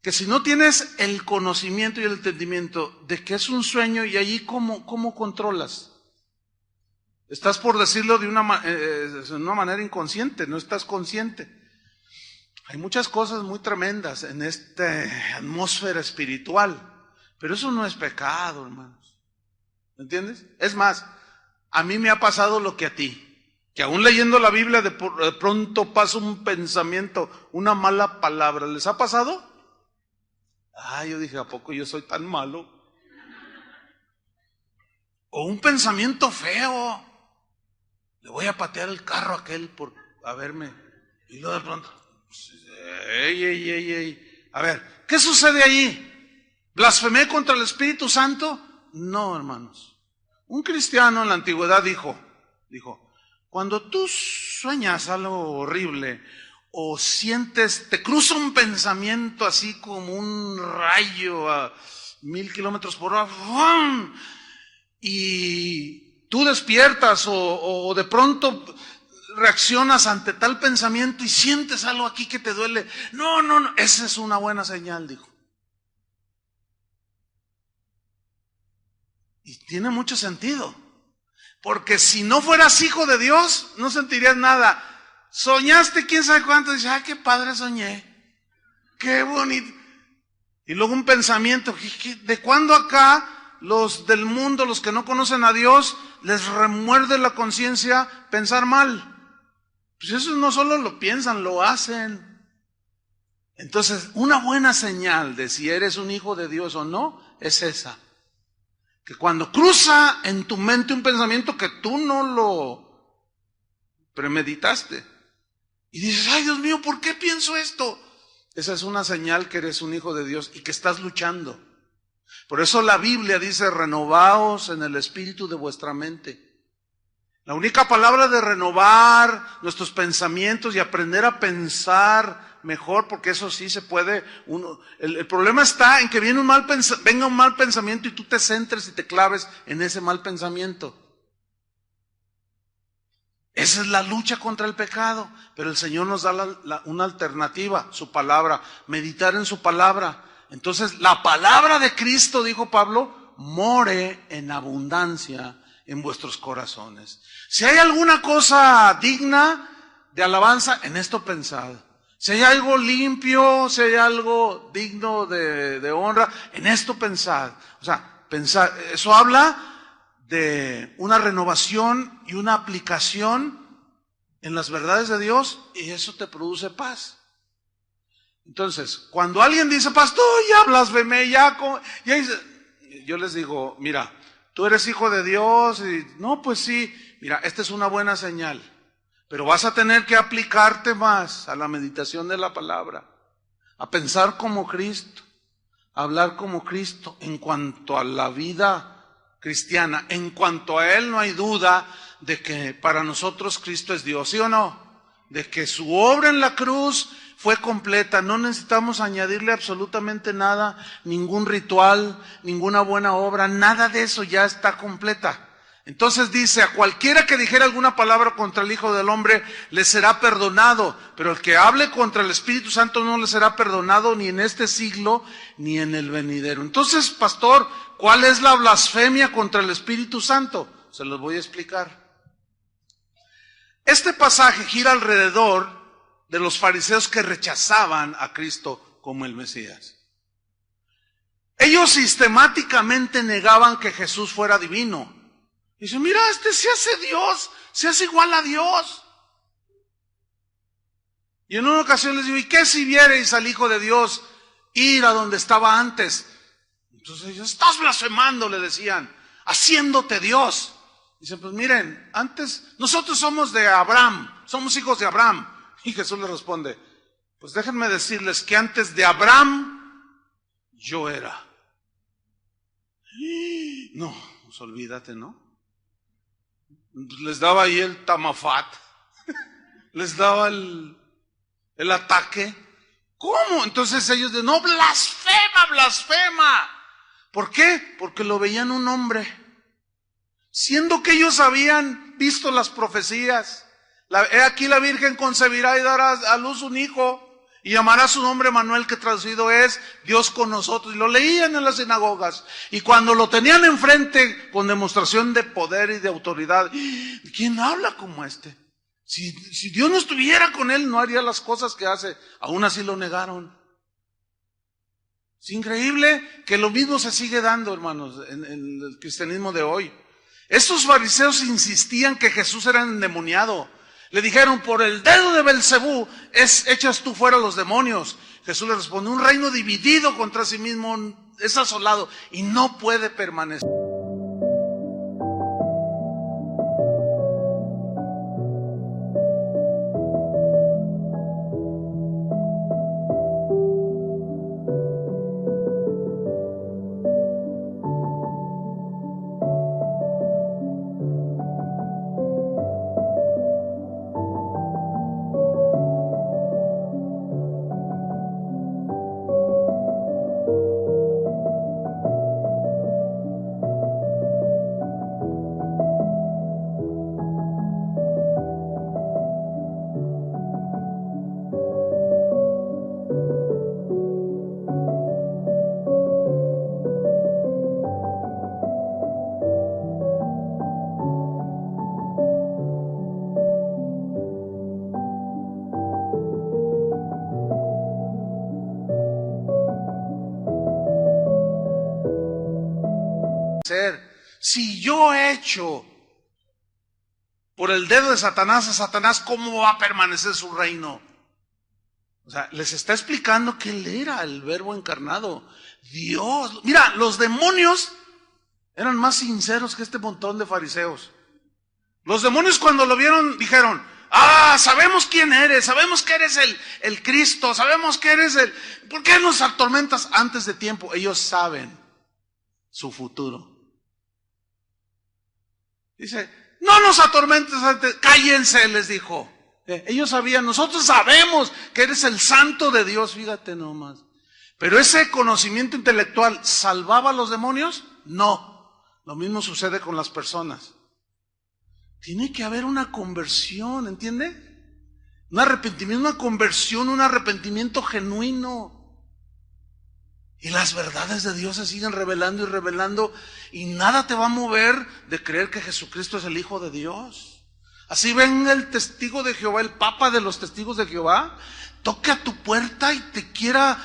que si no tienes el conocimiento y el entendimiento de que es un sueño, y allí ¿cómo controlas? Estás, por decirlo de una manera inconsciente, no estás consciente. Hay muchas cosas muy tremendas en esta atmósfera espiritual, pero eso no es pecado, hermanos. ¿Me entiendes? Es más, a mí me ha pasado lo que a ti, que aún leyendo la Biblia de pronto pasa un pensamiento, una mala palabra. ¿Les ha pasado? Yo dije, ¿a poco yo soy tan malo? O un pensamiento feo. Le voy a patear el carro a aquel por haberme. Y luego de pronto, a ver, ¿qué sucede ahí? ¿Blasfemé contra el Espíritu Santo? No, hermanos. Un cristiano en la antigüedad dijo, cuando tú sueñas algo horrible o sientes, te cruza un pensamiento así como un rayo a 1000 kilómetros por hora, ¡fum! Y tú despiertas o de pronto reaccionas ante tal pensamiento y sientes algo aquí que te duele. No, esa es una buena señal, dijo. Y tiene mucho sentido. Porque si no fueras hijo de Dios, no sentirías nada. Soñaste quién sabe cuánto, dices, qué padre soñé. Qué bonito. Y luego un pensamiento, ¿de cuándo acá los del mundo, los que no conocen a Dios, les remuerde la conciencia pensar mal? Pues eso no solo lo piensan, lo hacen. Entonces, una buena señal de si eres un hijo de Dios o no, es esa. Que cuando cruza en tu mente un pensamiento que tú no lo premeditaste, y dices, ay Dios mío, ¿por qué pienso esto? Esa es una señal que eres un hijo de Dios y que estás luchando. Por eso la Biblia dice, renovaos en el espíritu de vuestra mente. La única palabra de renovar nuestros pensamientos y aprender a pensar mejor, porque eso sí se puede. El problema está en que venga un mal pensamiento y tú te centres y te claves en ese mal pensamiento. Esa es la lucha contra el pecado, pero el Señor nos da una alternativa, su palabra, meditar en su palabra. Entonces, la palabra de Cristo, dijo Pablo, more en abundancia en vuestros corazones. Si hay alguna cosa digna de alabanza, en esto pensad. Si hay algo limpio, si hay algo digno de honra, en esto pensad. O sea, pensad, eso habla de una renovación y una aplicación en las verdades de Dios y eso te produce paz. Entonces, cuando alguien dice, pastor, ya blasfemé, yo les digo, mira, tú eres hijo de Dios y no, pues sí, mira, esta es una buena señal, pero vas a tener que aplicarte más a la meditación de la palabra, a pensar como Cristo, a hablar como Cristo en cuanto a la vida cristiana. En cuanto a Él no hay duda de que para nosotros Cristo es Dios, ¿sí o no? De que su obra en la cruz fue completa, no necesitamos añadirle absolutamente nada, ningún ritual, ninguna buena obra, nada de eso ya está completa. Entonces dice, a cualquiera que dijera alguna palabra contra el Hijo del Hombre, le será perdonado, pero el que hable contra el Espíritu Santo no le será perdonado ni en este siglo, ni en el venidero. Entonces, pastor, ¿cuál es la blasfemia contra el Espíritu Santo? Se los voy a explicar. Este pasaje gira alrededor de los fariseos que rechazaban a Cristo como el Mesías. Ellos sistemáticamente negaban que Jesús fuera divino. Dicen, mira, este se hace Dios, se hace igual a Dios. Y en una ocasión les digo, ¿y qué si vierais al Hijo de Dios ir a donde estaba antes? Entonces ellos, estás blasfemando, le decían, haciéndote Dios. Dicen, pues miren, antes nosotros somos de Abraham, somos hijos de Abraham. Y Jesús le responde, pues déjenme decirles que antes de Abraham yo era. No, pues olvídate, ¿no? Les daba ahí el tamafat, les daba el ataque. ¿Cómo? Entonces ellos dicen, no, blasfema, blasfema. ¿Por qué? Porque lo veían un hombre. Siendo que ellos habían visto las profecías. He aquí la Virgen concebirá y dará a luz un hijo y llamará su nombre Manuel, que traducido es Dios con nosotros. Y lo leían en las sinagogas. Y cuando lo tenían enfrente con demostración de poder y de autoridad, ¿quién habla como este? Si Dios no estuviera con él, no haría las cosas que hace. Aún así lo negaron. Es increíble que lo mismo se sigue dando, hermanos, en el cristianismo de hoy. Estos fariseos insistían que Jesús era endemoniado. Le dijeron, por el dedo de Belcebú echas tú fuera los demonios. Jesús le responde, un reino dividido contra sí mismo es asolado y no puede permanecer. Si yo echo por el dedo de Satanás a Satanás, ¿cómo va a permanecer su reino? O sea, les está explicando que él era el Verbo encarnado, Dios. Mira, los demonios eran más sinceros que este montón de fariseos. Los demonios cuando lo vieron dijeron, sabemos quién eres, sabemos que eres el Cristo, sabemos que eres ¿por qué nos atormentas antes de tiempo? Ellos saben su futuro. Dice, no nos atormentes antes, cállense, les dijo. Ellos sabían, nosotros sabemos que eres el santo de Dios, fíjate nomás. Pero ese conocimiento intelectual, ¿salvaba a los demonios? No. Lo mismo sucede con las personas. Tiene que haber una conversión, ¿entiende? Un arrepentimiento, una conversión, un arrepentimiento genuino. Y las verdades de Dios se siguen revelando y revelando, y nada te va a mover de creer que Jesucristo es el Hijo de Dios. Así venga el testigo de Jehová, el Papa de los testigos de Jehová, toque a tu puerta y te quiera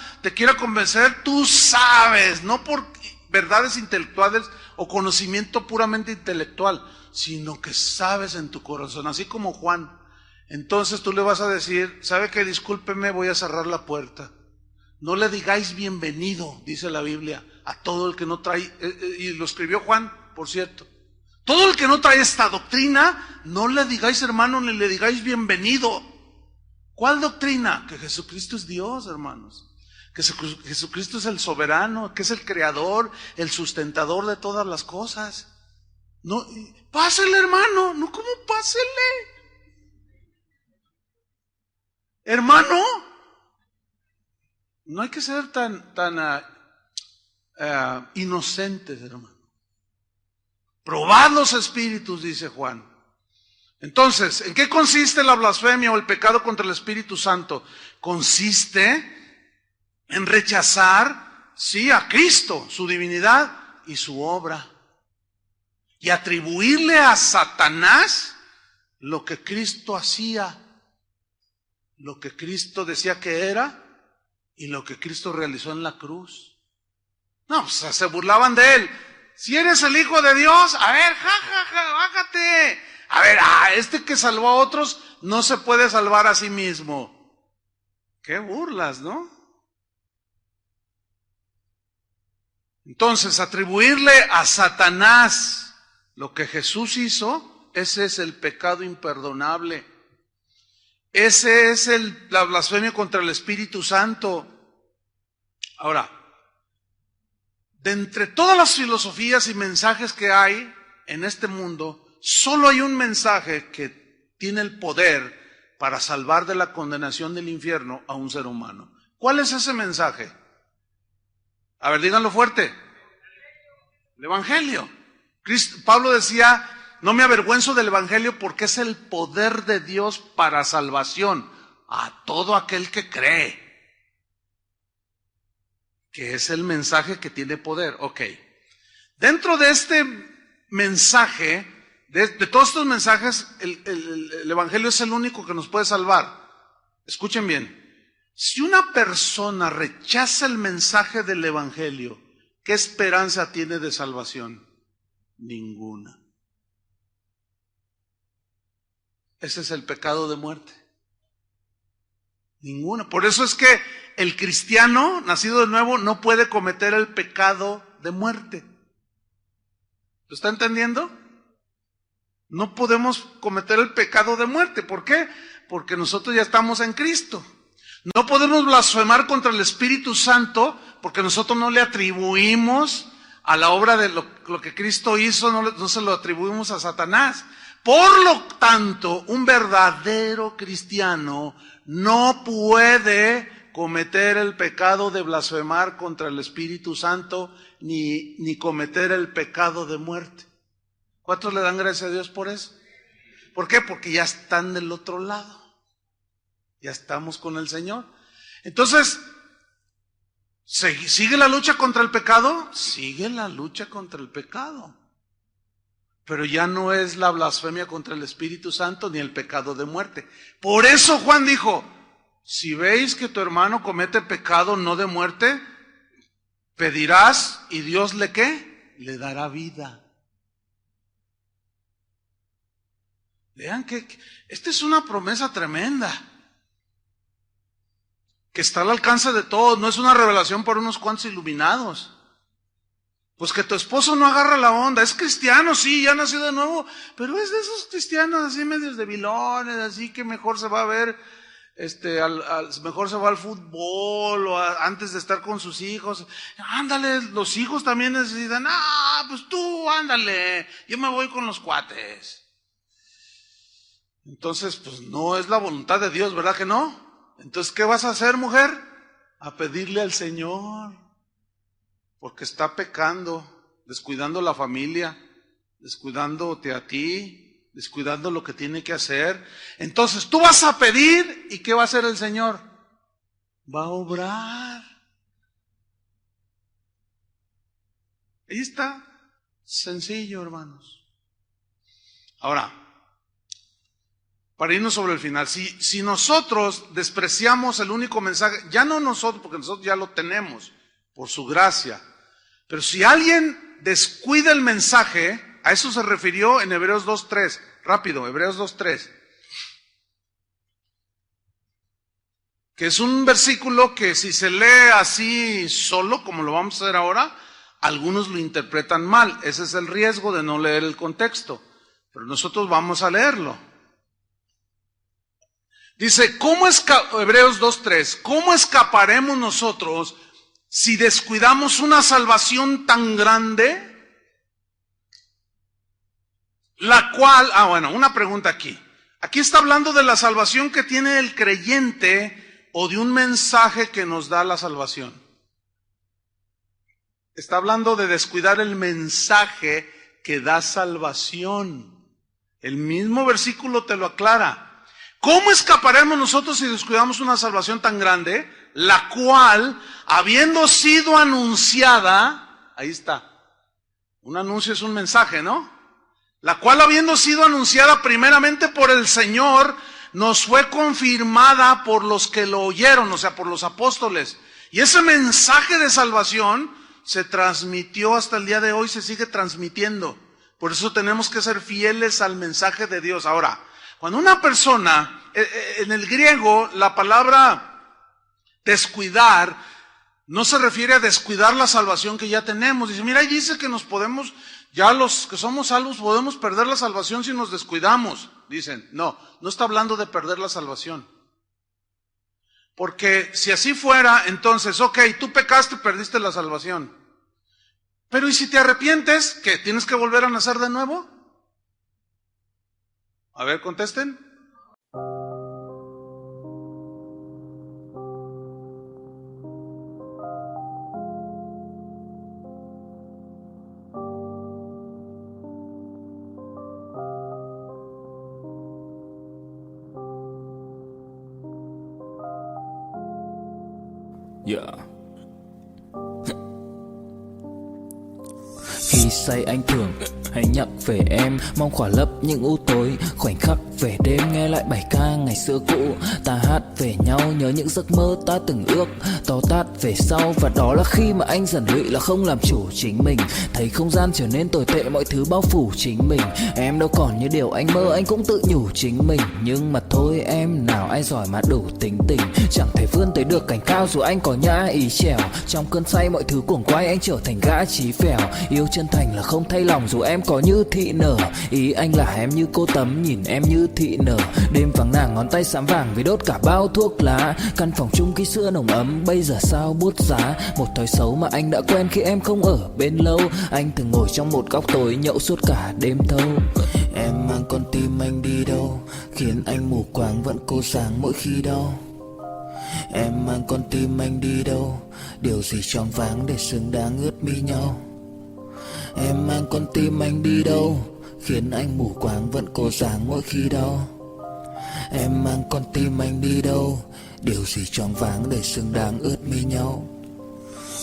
convencer, tú sabes, no por verdades intelectuales o conocimiento puramente intelectual, sino que sabes en tu corazón, así como Juan. Entonces tú le vas a decir, ¿sabe qué? Discúlpeme, voy a cerrar la puerta. No le digáis bienvenido, dice la Biblia, a todo el que no trae, y lo escribió Juan, por cierto. Todo el que no trae esta doctrina, no le digáis hermano, ni le digáis bienvenido. ¿Cuál doctrina? Que Jesucristo es Dios, hermanos. Que Jesucristo es el soberano, que es el creador, el sustentador de todas las cosas. No, pásele, hermano. No, ¿cómo pásele? Hermano, no hay que ser tan inocentes, hermano. Probad los espíritus, dice Juan. Entonces, ¿en qué consiste la blasfemia o el pecado contra el Espíritu Santo? Consiste en rechazar, sí, a Cristo, su divinidad y su obra, y atribuirle a Satanás lo que Cristo hacía, lo que Cristo decía que era y lo que Cristo realizó en la cruz. No, o sea, se burlaban de él. Si eres el Hijo de Dios, a ver, bájate. A ver, este que salvó a otros no se puede salvar a sí mismo. Qué burlas, ¿no? Entonces, atribuirle a Satanás lo que Jesús hizo, ese es el pecado imperdonable. Ese es la blasfemia contra el Espíritu Santo. Ahora, de entre todas las filosofías y mensajes que hay en este mundo, solo hay un mensaje que tiene el poder para salvar de la condenación del infierno a un ser humano. ¿Cuál es ese mensaje? A ver, díganlo fuerte. El Evangelio. Pablo decía, no me avergüenzo del Evangelio porque es el poder de Dios para salvación a todo aquel que cree. Que es el mensaje que tiene poder. Ok. Dentro de este mensaje, de todos estos mensajes, el Evangelio es el único que nos puede salvar. Escuchen bien. Si una persona rechaza el mensaje del Evangelio, ¿qué esperanza tiene de salvación? Ninguna. Ese es el pecado de muerte. Ninguna. Por eso es que el cristiano nacido de nuevo no puede cometer el pecado de muerte. ¿Lo está entendiendo? No podemos cometer el pecado de muerte. ¿Por qué? Porque nosotros ya estamos en Cristo. No podemos blasfemar contra el Espíritu Santo porque nosotros no le atribuimos a la obra de lo que Cristo hizo, no se lo atribuimos a Satanás. Por lo tanto, un verdadero cristiano no puede cometer el pecado de blasfemar contra el Espíritu Santo ni cometer el pecado de muerte. ¿Cuántos le dan gracias a Dios por eso? ¿Por qué? Porque ya están del otro lado. Ya estamos con el Señor. Entonces, ¿sigue la lucha contra el pecado? Sigue la lucha contra el pecado. Pero ya no es la blasfemia contra el Espíritu Santo ni el pecado de muerte. Por eso Juan dijo, si veis que tu hermano comete pecado no de muerte, pedirás y Dios le ¿qué? Le dará vida. Vean que esta es una promesa tremenda, que está al alcance de todos, no es una revelación por unos cuantos iluminados. Pues que tu esposo no agarra la onda, es cristiano, sí, ya nació de nuevo, pero es de esos cristianos así medios debilones, así que mejor se va a ver, mejor se va al fútbol o antes de estar con sus hijos. Ándale, los hijos también necesitan, pues tú ándale, yo me voy con los cuates. Entonces, pues no es la voluntad de Dios, ¿verdad que no? Entonces, ¿qué vas a hacer, mujer? A pedirle al Señor, porque está pecando, descuidando la familia, descuidándote a ti, descuidando lo que tiene que hacer. Entonces, tú vas a pedir, ¿y qué va a hacer el Señor? Va a obrar. Ahí está, sencillo, hermanos. Ahora, para irnos sobre el final, si nosotros despreciamos el único mensaje, ya no nosotros, porque nosotros ya lo tenemos, por su gracia, pero si alguien descuida el mensaje, a eso se refirió en Hebreos 2.3, rápido, Hebreos 2.3. que es un versículo que si se lee así solo, como lo vamos a hacer ahora, algunos lo interpretan mal. Ese es el riesgo de no leer el contexto. Pero nosotros vamos a leerlo. Dice, Hebreos 2:3, ¿cómo escaparemos nosotros si descuidamos una salvación tan grande? La cual, una pregunta aquí. Aquí está hablando de la salvación que tiene el creyente o de un mensaje que nos da la salvación. Está hablando de descuidar el mensaje que da salvación. El mismo versículo te lo aclara. ¿Cómo escaparemos nosotros si descuidamos una salvación tan grande? La cual, habiendo sido anunciada, ahí está. Un anuncio es un mensaje, ¿no? La cual, habiendo sido anunciada primeramente por el Señor, nos fue confirmada por los que lo oyeron, o sea, por los apóstoles. Y ese mensaje de salvación se transmitió hasta el día de hoy, se sigue transmitiendo. Por eso tenemos que ser fieles al mensaje de Dios. Ahora, cuando una persona, en el griego, la palabra descuidar, no se refiere a descuidar la salvación que ya tenemos. Dice, mira, ahí dice que nos podemos, ya los que somos salvos podemos perder la salvación si nos descuidamos. Dicen, no está hablando de perder la salvación. Porque si así fuera, entonces, tú pecaste y perdiste la salvación. Pero ¿y si te arrepientes? ¿Qué? ¿Tienes que volver a nacer de nuevo? A ver, contesten.
Khi say anh thường hay nhắc về em, mong khỏa lấp những u tối. Khoảnh khắc về đêm nghe lại bài ca ngày xưa cũ, ta hát về nhau nhớ những giấc mơ ta từng ước. To tát về sau và đó là khi mà anh dần lụy là không làm chủ chính mình. Thấy không gian trở nên tồi tệ, mọi thứ bao phủ chính mình. Em đâu còn như điều anh mơ, anh cũng tự nhủ chính mình. Nhưng mà thôi em, nào ai giỏi mà đủ tính tình, chẳng thể vươn tới được cảnh cao dù anh có nhã ý trèo. Trong cơn say mọi thứ cuồng quay, anh trở thành gã chí phèo. Yêu chân thành là không thay lòng dù em có như thị nở. Ý anh là em như cô tấm, nhìn em như thị nở. Đêm vắng nàng ngón tay xám vàng vì đốt cả bao thuốc lá. Căn phòng chung khi xưa nồng ấm, bây giờ sao buốt giá. Một thói xấu mà anh đã quen khi em không ở bên lâu. Anh thường ngồi trong một góc tối nhậu suốt cả đêm thâu. Em mang con tim anh đi đâu, khiến anh mù quáng vẫn cô sáng mỗi khi đau. Em mang con tim anh đi đâu, điều gì choáng váng để xứng đáng ướt mi nhau. Em mang con tim anh đi đâu, khiến anh mù quáng vẫn cô sáng mỗi khi đau. Em mang con tim anh đi đâu, điều gì choáng váng để xứng đáng ướt mi nhau.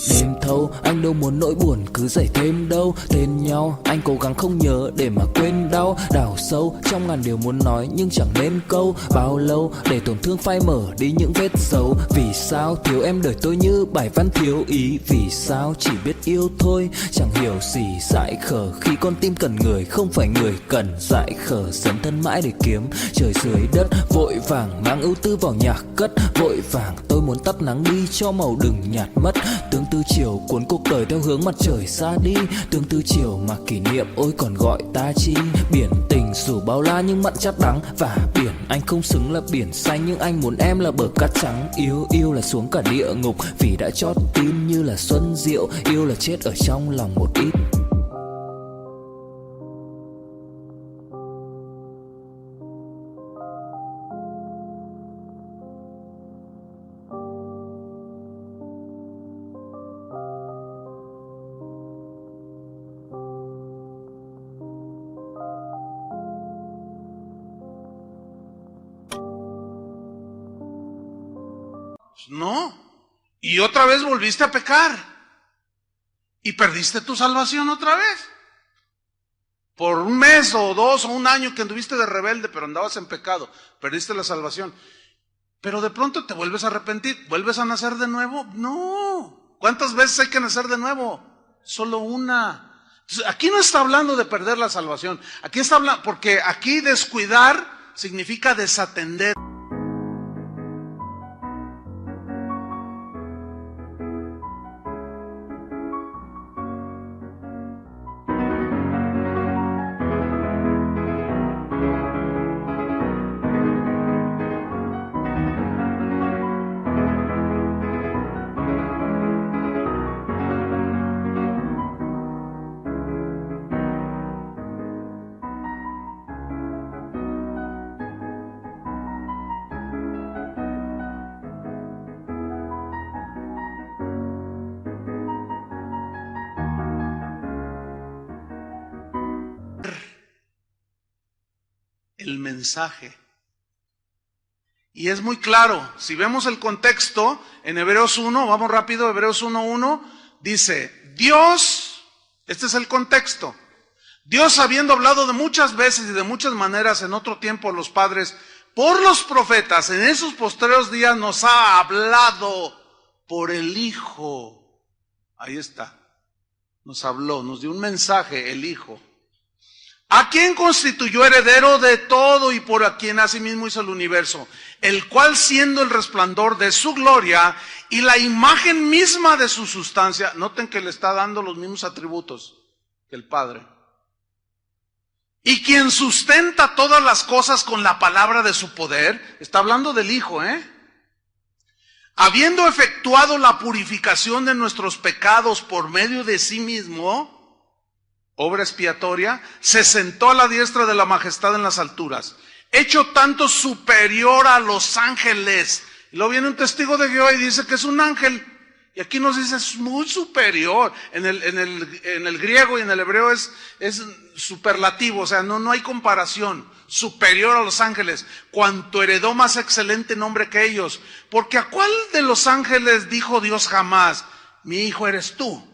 Đêm thâu anh đâu muốn nỗi buồn cứ dậy thêm đâu. Tên nhau anh cố gắng không nhớ để mà quên đau. Đào sâu trong ngàn điều muốn nói nhưng chẳng nên câu. Bao lâu để tổn thương phai mở đi những vết dấu. Vì sao thiếu em đời tôi như bài văn thiếu ý. Vì sao chỉ biết yêu thôi, chẳng hiểu gì dại khờ. Khi con tim cần người không phải người cần dại khờ. Dấn thân mãi để kiếm trời dưới đất. Vội vàng mang ưu tư vào nhạc cất. Vội vàng tôi muốn tắt nắng đi cho màu đừng nhạt mất. Tương tư chiều cuốn cuộc đời theo hướng mặt trời xa đi. Tương tư chiều mà kỷ niệm ôi còn gọi ta chi. Biển tình dù bao la nhưng mặn chát đắng. Và biển anh không xứng là biển xanh, nhưng anh muốn em là bờ cát trắng. Yêu là xuống cả địa ngục vì đã chót tim như là xuân diệu. Yêu là chết ở trong lòng một ít.
No. Y otra vez volviste a pecar. Y perdiste tu salvación otra vez. Por un mes o 2 o un año que anduviste de rebelde, pero andabas en pecado, perdiste la salvación. Pero de pronto te vuelves a arrepentir, ¿vuelves a nacer de nuevo? No. ¿Cuántas veces hay que nacer de nuevo? Solo una. Entonces, aquí no está hablando de perder la salvación. Aquí está hablando, porque aquí descuidar significa desatender. el mensaje. Y es muy claro, si vemos el contexto, en Hebreos 1, vamos rápido, Hebreos 1:1, dice, Dios, este es el contexto, Dios habiendo hablado de muchas veces y de muchas maneras en otro tiempo a los padres, por los profetas, en esos postreros días nos ha hablado por el Hijo. Ahí está, nos habló, nos dio un mensaje, el Hijo. A quien constituyó heredero de todo y por a quien asimismo hizo el universo, el cual siendo el resplandor de su gloria y la imagen misma de su sustancia, noten que le está dando los mismos atributos que el Padre, y quien sustenta todas las cosas con la palabra de su poder, está hablando del Hijo, habiendo efectuado la purificación de nuestros pecados por medio de sí mismo, obra expiatoria, se sentó a la diestra de la majestad en las alturas, hecho tanto superior a los ángeles. Y luego viene un testigo de Jehová y dice que es un ángel. Y aquí nos dice es muy superior. En el griego y en el hebreo es superlativo, o sea, no hay comparación. Superior a los ángeles, cuanto heredó más excelente nombre que ellos. Porque ¿a cuál de los ángeles dijo Dios jamás, mi hijo eres tú?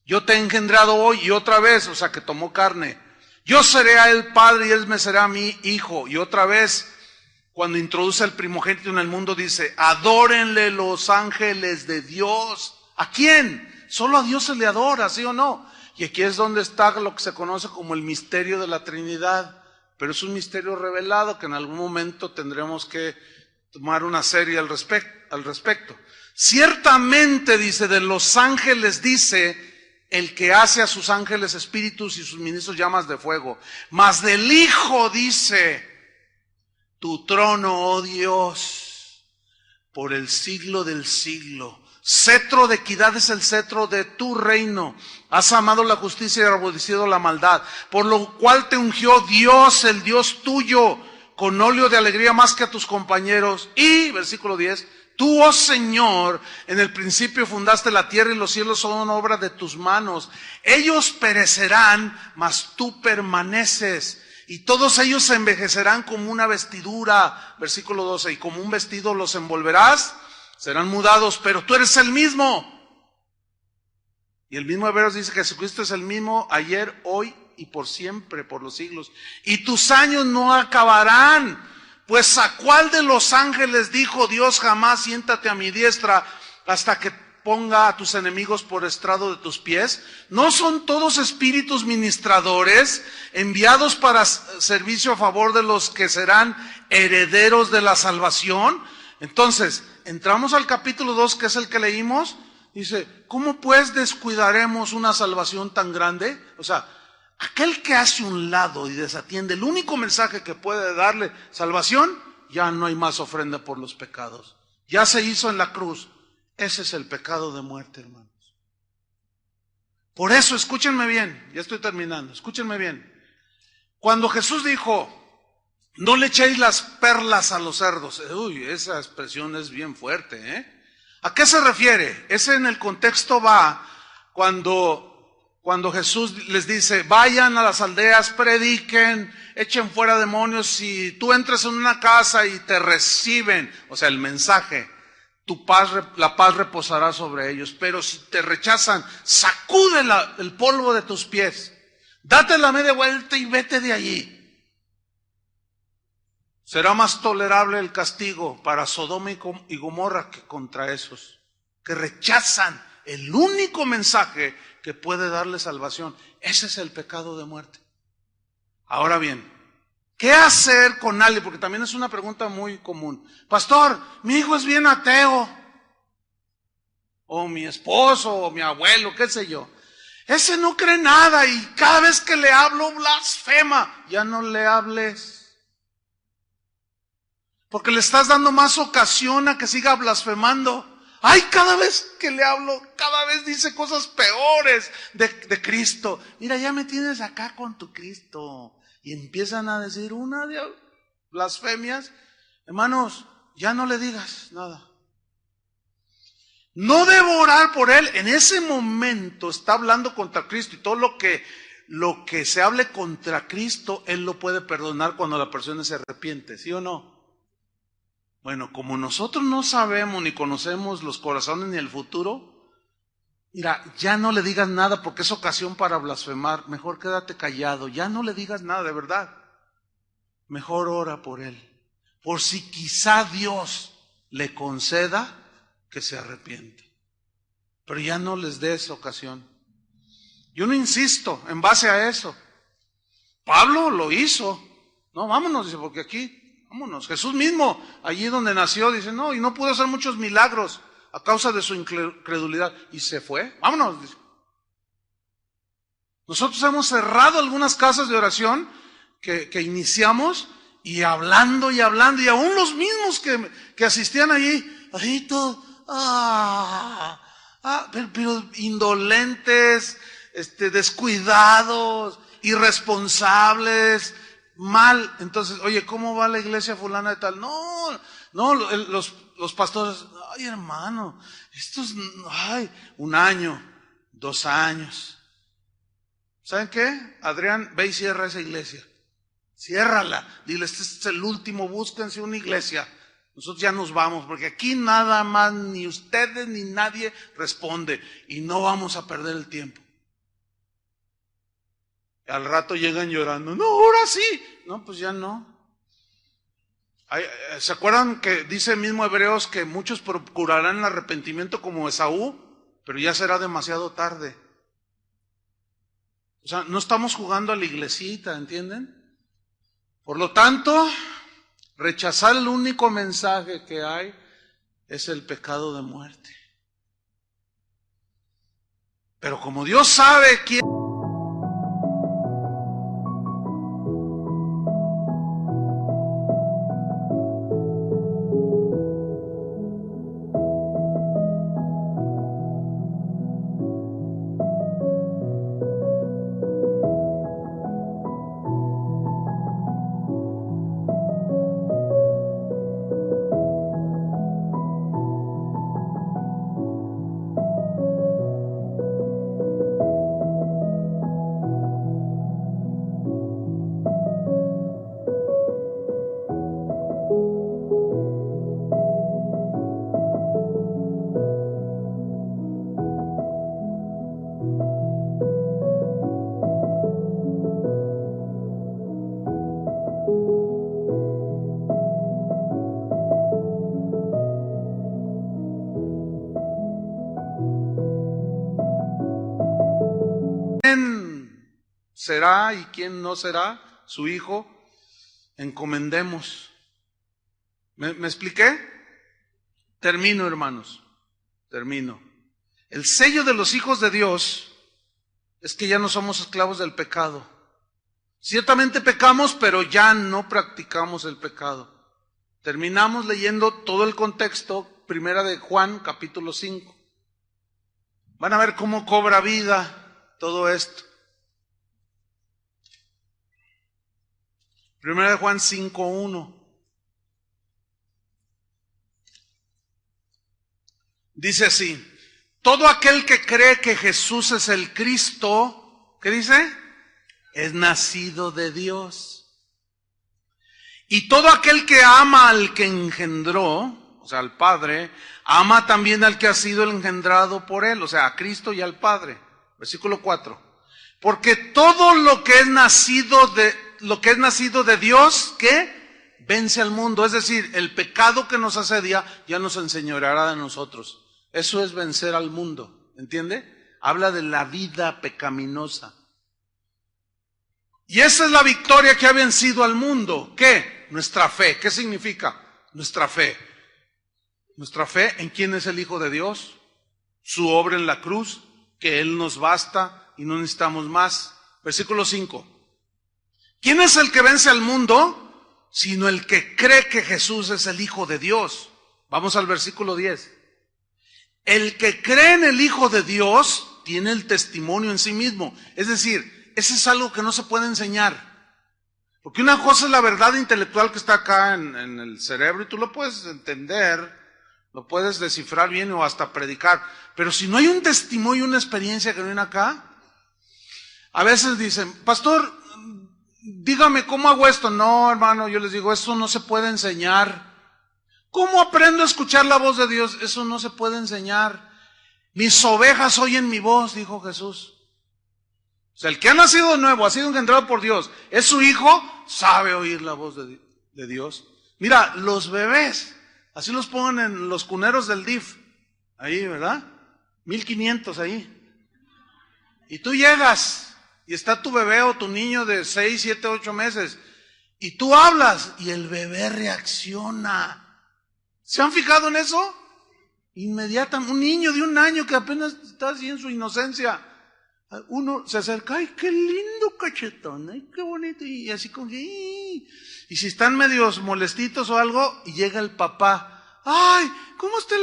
Yo te he engendrado hoy y otra vez, o sea que tomó carne. Yo seré a él padre y él me será mi hijo. Y otra vez, cuando introduce al primogénito en el mundo, dice, adórenle los ángeles de Dios. ¿A quién? Solo a Dios se le adora, ¿sí o no? Y aquí es donde está lo que se conoce como el misterio de la Trinidad. Pero es un misterio revelado que en algún momento tendremos que tomar una serie al respecto. Ciertamente, dice, de los ángeles dice, el que hace a sus ángeles espíritus y sus ministros llamas de fuego. Mas del Hijo dice, tu trono, oh Dios, por el siglo del siglo. Cetro de equidad es el cetro de tu reino. Has amado la justicia y aborrecido la maldad, por lo cual te ungió Dios, el Dios tuyo, con óleo de alegría más que a tus compañeros. Y, versículo 10, tú, oh Señor, en el principio fundaste la tierra y los cielos son obra de tus manos. Ellos perecerán, mas tú permaneces. Y todos ellos se envejecerán como una vestidura. Versículo 12, y como un vestido los envolverás, serán mudados, pero tú eres el mismo. Y el mismo Hebreos dice que Jesucristo es el mismo ayer, hoy y por siempre, por los siglos. Y tus años no acabarán. Pues ¿a cuál de los ángeles dijo Dios jamás, siéntate a mi diestra hasta que ponga a tus enemigos por estrado de tus pies? ¿No son todos espíritus ministradores enviados para servicio a favor de los que serán herederos de la salvación? Entonces, entramos al capítulo 2, que es el que leímos. Dice, ¿cómo pues descuidaremos una salvación tan grande? O sea, aquel que hace un lado y desatiende el único mensaje que puede darle salvación, ya no hay más ofrenda por los pecados. Ya se hizo en la cruz. Ese es el pecado de muerte, hermanos. Por eso, escúchenme bien, ya estoy terminando, escúchenme bien. Cuando Jesús dijo, no le echéis las perlas a los cerdos, uy, esa expresión es bien fuerte, ¿A qué se refiere? Ese en el contexto va cuando Jesús les dice, vayan a las aldeas, prediquen, echen fuera demonios. Si tú entras en una casa y te reciben, o sea, el mensaje, la paz reposará sobre ellos. Pero si te rechazan, sacude el polvo de tus pies, date la media vuelta y vete de allí. Será más tolerable el castigo para Sodoma y Gomorra que contra esos que rechazan el único mensaje que puede darle salvación. Ese es el pecado de muerte. Ahora bien, ¿qué hacer con alguien? Porque también es una pregunta muy común. Pastor, mi hijo es bien ateo. O mi esposo, o mi abuelo, qué sé yo. Ese no cree nada y cada vez que le hablo blasfema. Ya no le hables. Porque le estás dando más ocasión a que siga blasfemando. Ay, cada vez que le hablo, cada vez dice cosas peores de Cristo. Mira, ya me tienes acá con tu Cristo. Y empiezan a decir una de blasfemias. Hermanos, ya no le digas nada. No debo orar por él. En ese momento está hablando contra Cristo y todo lo que lo que se hable contra Cristo, Él lo puede perdonar cuando la persona se arrepiente, ¿sí o no? Bueno, como nosotros no sabemos ni conocemos los corazones ni el futuro, mira, ya no le digas nada porque es ocasión para blasfemar. Mejor quédate callado, ya no le digas nada, de verdad. Mejor ora por él, por si quizá Dios le conceda que se arrepiente. Pero ya no les des ocasión. Yo no insisto en base a eso. Pablo lo hizo. No, vámonos, dice, porque aquí, vámonos. Jesús mismo, allí donde nació, dice, no, y no pudo hacer muchos milagros a causa de su incredulidad. Y se fue, vámonos, dice. Nosotros hemos cerrado algunas casas de oración que iniciamos y hablando, y aún los mismos que asistían allí, ahí todo, pero indolentes, descuidados, irresponsables, mal. Entonces, oye, ¿cómo va la iglesia fulana de tal? No, los pastores, ay hermano, un año, 2 años. ¿Saben qué? Adrián, ve y cierra esa iglesia. Ciérrala. Dile, este es el último, búsquense una iglesia. Nosotros ya nos vamos, porque aquí nada más, ni ustedes ni nadie responde. Y no vamos a perder el tiempo. Al rato llegan llorando. No, ahora sí. No, pues ya no. ¿Se acuerdan que dice mismo Hebreos que muchos procurarán el arrepentimiento como Esaú? Pero ya será demasiado tarde. O sea, no estamos jugando a la iglesita, ¿entienden? Por lo tanto, rechazar el único mensaje que hay es el pecado de muerte. Pero como Dios sabe quién... será y quién no será su hijo, encomendemos. ¿Me expliqué? Termino, hermanos, termino. El sello de los hijos de Dios es que ya no somos esclavos del pecado. Ciertamente pecamos, pero ya no practicamos el pecado. Terminamos leyendo todo el contexto, primera de Juan, capítulo 5. Van a ver cómo cobra vida todo esto. Primera de Juan 5:1. Dice así: todo aquel que cree que Jesús es el Cristo, ¿qué dice? Es nacido de Dios. Y todo aquel que ama al que engendró, o sea, al Padre, ama también al que ha sido engendrado por él, o sea, a Cristo y al Padre. Versículo 4. Porque todo lo que es nacido de Dios, ¿qué? Vence al mundo. Es decir, el pecado que nos asedia ya nos enseñoreará de nosotros. Eso es vencer al mundo, ¿entiende? Habla de la vida pecaminosa. Y esa es la victoria que ha vencido al mundo. ¿Qué? Nuestra fe. ¿Qué significa? Nuestra fe. Nuestra fe en quién es el Hijo de Dios, su obra en la cruz, que Él nos basta y no necesitamos más. Versículo 5. ¿Quién es el que vence al mundo? Sino el que cree que Jesús es el Hijo de Dios. Vamos al versículo 10. El que cree en el Hijo de Dios tiene el testimonio en sí mismo. Es decir, ese es algo que no se puede enseñar. Porque una cosa es la verdad intelectual que está acá en el cerebro y tú lo puedes entender, lo puedes descifrar bien o hasta predicar. Pero si no hay un testimonio, una experiencia que viene acá, A veces dicen, pastor, dígame cómo hago esto. No, hermano, yo les digo, eso no se puede enseñar. ¿Cómo aprendo a escuchar la voz de Dios? Eso no se puede enseñar. Mis ovejas oyen mi voz, dijo Jesús. O sea, el que ha nacido de nuevo, ha sido engendrado por Dios, es su hijo, sabe oír la voz de Dios. Mira, los bebés, así los ponen en los cuneros del DIF, ahí, ¿verdad? 1500 ahí. Y tú llegas, y está tu bebé o tu niño de 6, 7, 8 meses, y tú hablas, y el bebé reacciona. ¿Se han fijado en eso? Inmediatamente, un niño de 1 año que apenas está así en su inocencia, uno se acerca, ay, qué lindo cachetón, ay, qué bonito, y así como que, y si están medios molestitos o algo, y llega el papá, ay, ¿cómo está?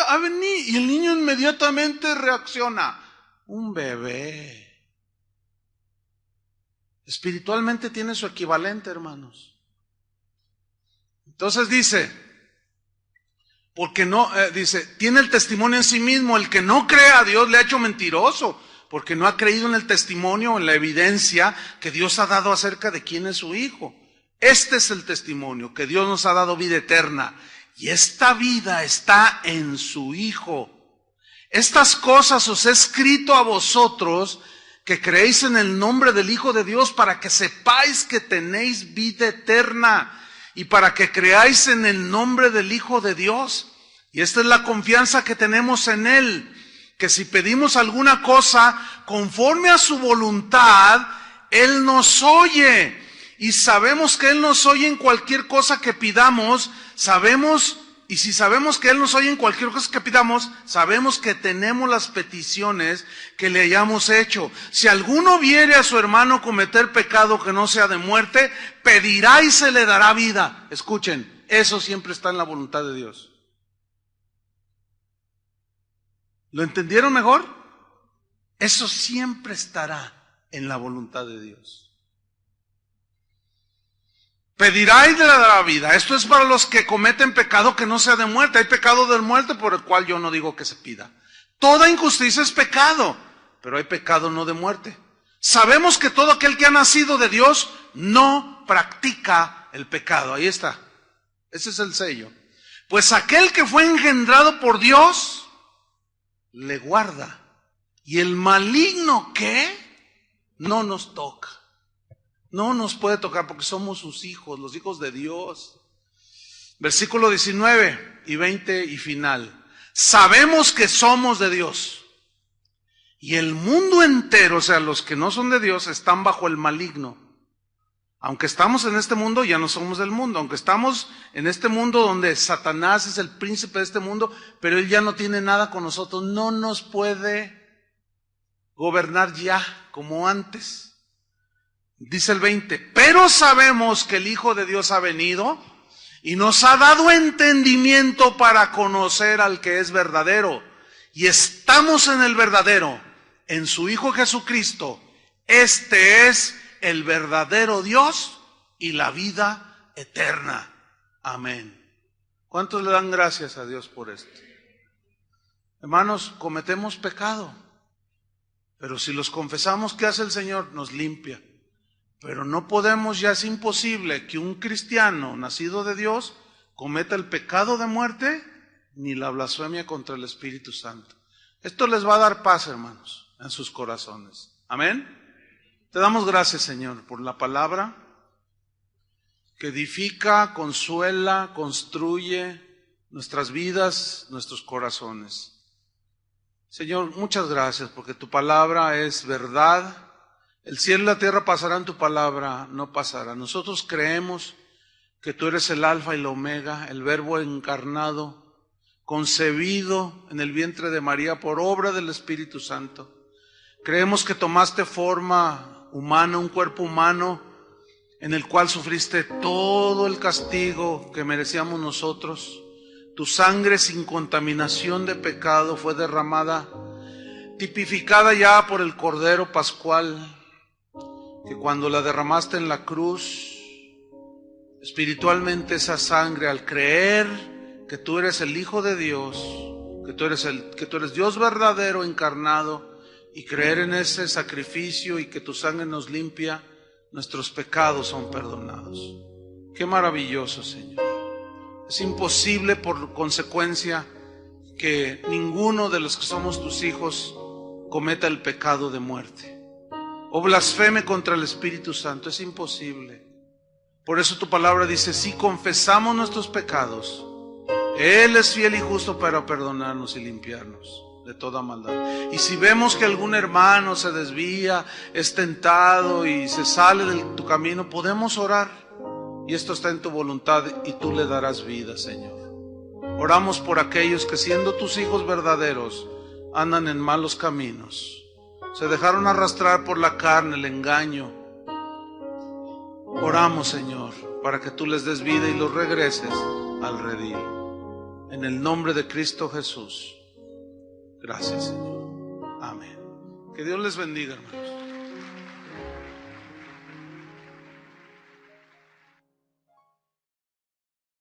Ah, vení, y el niño inmediatamente reacciona. Un bebé. Espiritualmente tiene su equivalente, hermanos. Entonces dice, porque no, dice, tiene el testimonio en sí mismo. El que no cree a Dios le ha hecho mentiroso, porque no ha creído en el testimonio o en la evidencia que Dios ha dado acerca de quién es su Hijo. Este es el testimonio, que Dios nos ha dado vida eterna, y esta vida está en su Hijo. Estas cosas os he escrito a vosotros, que creéis en el nombre del Hijo de Dios, para que sepáis que tenéis vida eterna, y para que creáis en el nombre del Hijo de Dios. Y esta es la confianza que tenemos en Él, que si pedimos alguna cosa conforme a su voluntad, Él nos oye. Y sabemos que Él nos oye en cualquier cosa que pidamos. Y si sabemos que Él nos oye en cualquier cosa que pidamos, sabemos que tenemos las peticiones que le hayamos hecho. Si alguno viere a su hermano cometer pecado que no sea de muerte, pedirá y se le dará vida. Escuchen, eso siempre está en la voluntad de Dios. ¿Lo entendieron mejor? Eso siempre estará en la voluntad de Dios. Pedirá y le dará vida. Esto es para los que cometen pecado que no sea de muerte. Hay pecado de muerte por el cual yo no digo que se pida. Toda injusticia es pecado, pero hay pecado no de muerte. Sabemos que todo aquel que ha nacido de Dios no practica el pecado. Ahí está. Ese es el sello. Pues aquel que fue engendrado por Dios le guarda. Y el maligno, ¿qué? No nos toca. No nos puede tocar porque somos sus hijos, los hijos de Dios. Versículo 19 y 20 y final. Sabemos que somos de Dios. Y el mundo entero, o sea, los que no son de Dios, están bajo el maligno. Aunque estamos en este mundo, ya no somos del mundo. Aunque estamos en este mundo donde Satanás es el príncipe de este mundo, pero él ya no tiene nada con nosotros. No nos puede gobernar ya como antes. Dice el 20, pero sabemos que el Hijo de Dios ha venido y nos ha dado entendimiento para conocer al que es verdadero. Y estamos en el verdadero, en su Hijo Jesucristo. Este es el verdadero Dios y la vida eterna. Amén. ¿Cuántos le dan gracias a Dios por esto? Hermanos, cometemos pecado, pero si los confesamos, ¿qué hace el Señor? Nos limpia. Pero no podemos, ya es imposible que un cristiano nacido de Dios cometa el pecado de muerte ni la blasfemia contra el Espíritu Santo. Esto les va a dar paz, hermanos, en sus corazones. Amén. Te damos gracias, Señor, por la palabra que edifica, consuela, construye nuestras vidas, nuestros corazones. Señor, muchas gracias porque tu palabra es verdad. El cielo y la tierra pasarán, tu palabra no pasará. Nosotros creemos que tú eres el alfa y la omega, el verbo encarnado, concebido en el vientre de María por obra del Espíritu Santo. Creemos que tomaste forma humana, un cuerpo humano, en el cual sufriste todo el castigo que merecíamos nosotros. Tu sangre sin contaminación de pecado fue derramada, tipificada ya por el Cordero Pascual, que cuando la derramaste en la cruz, espiritualmente esa sangre, al creer que tú eres el Hijo de Dios, que tú eres Dios verdadero encarnado, y creer en ese sacrificio y que tu sangre nos limpia, nuestros pecados son perdonados. Qué maravilloso, Señor. Es imposible por consecuencia que ninguno de los que somos tus hijos cometa el pecado de muerte o blasfeme contra el Espíritu Santo. Es imposible. Por eso tu palabra dice, si confesamos nuestros pecados, Él es fiel y justo para perdonarnos y limpiarnos de toda maldad. Y si vemos que algún hermano se desvía, es tentado y se sale de tu camino, podemos orar. Y esto está en tu voluntad y tú le darás vida, Señor. Oramos por aquellos que, siendo tus hijos verdaderos, andan en malos caminos. Se dejaron arrastrar por la carne, el engaño. Oramos, Señor, para que tú les des vida y los regreses al redil. En el nombre de Cristo Jesús. Gracias, Señor. Amén. Que Dios les bendiga, hermanos.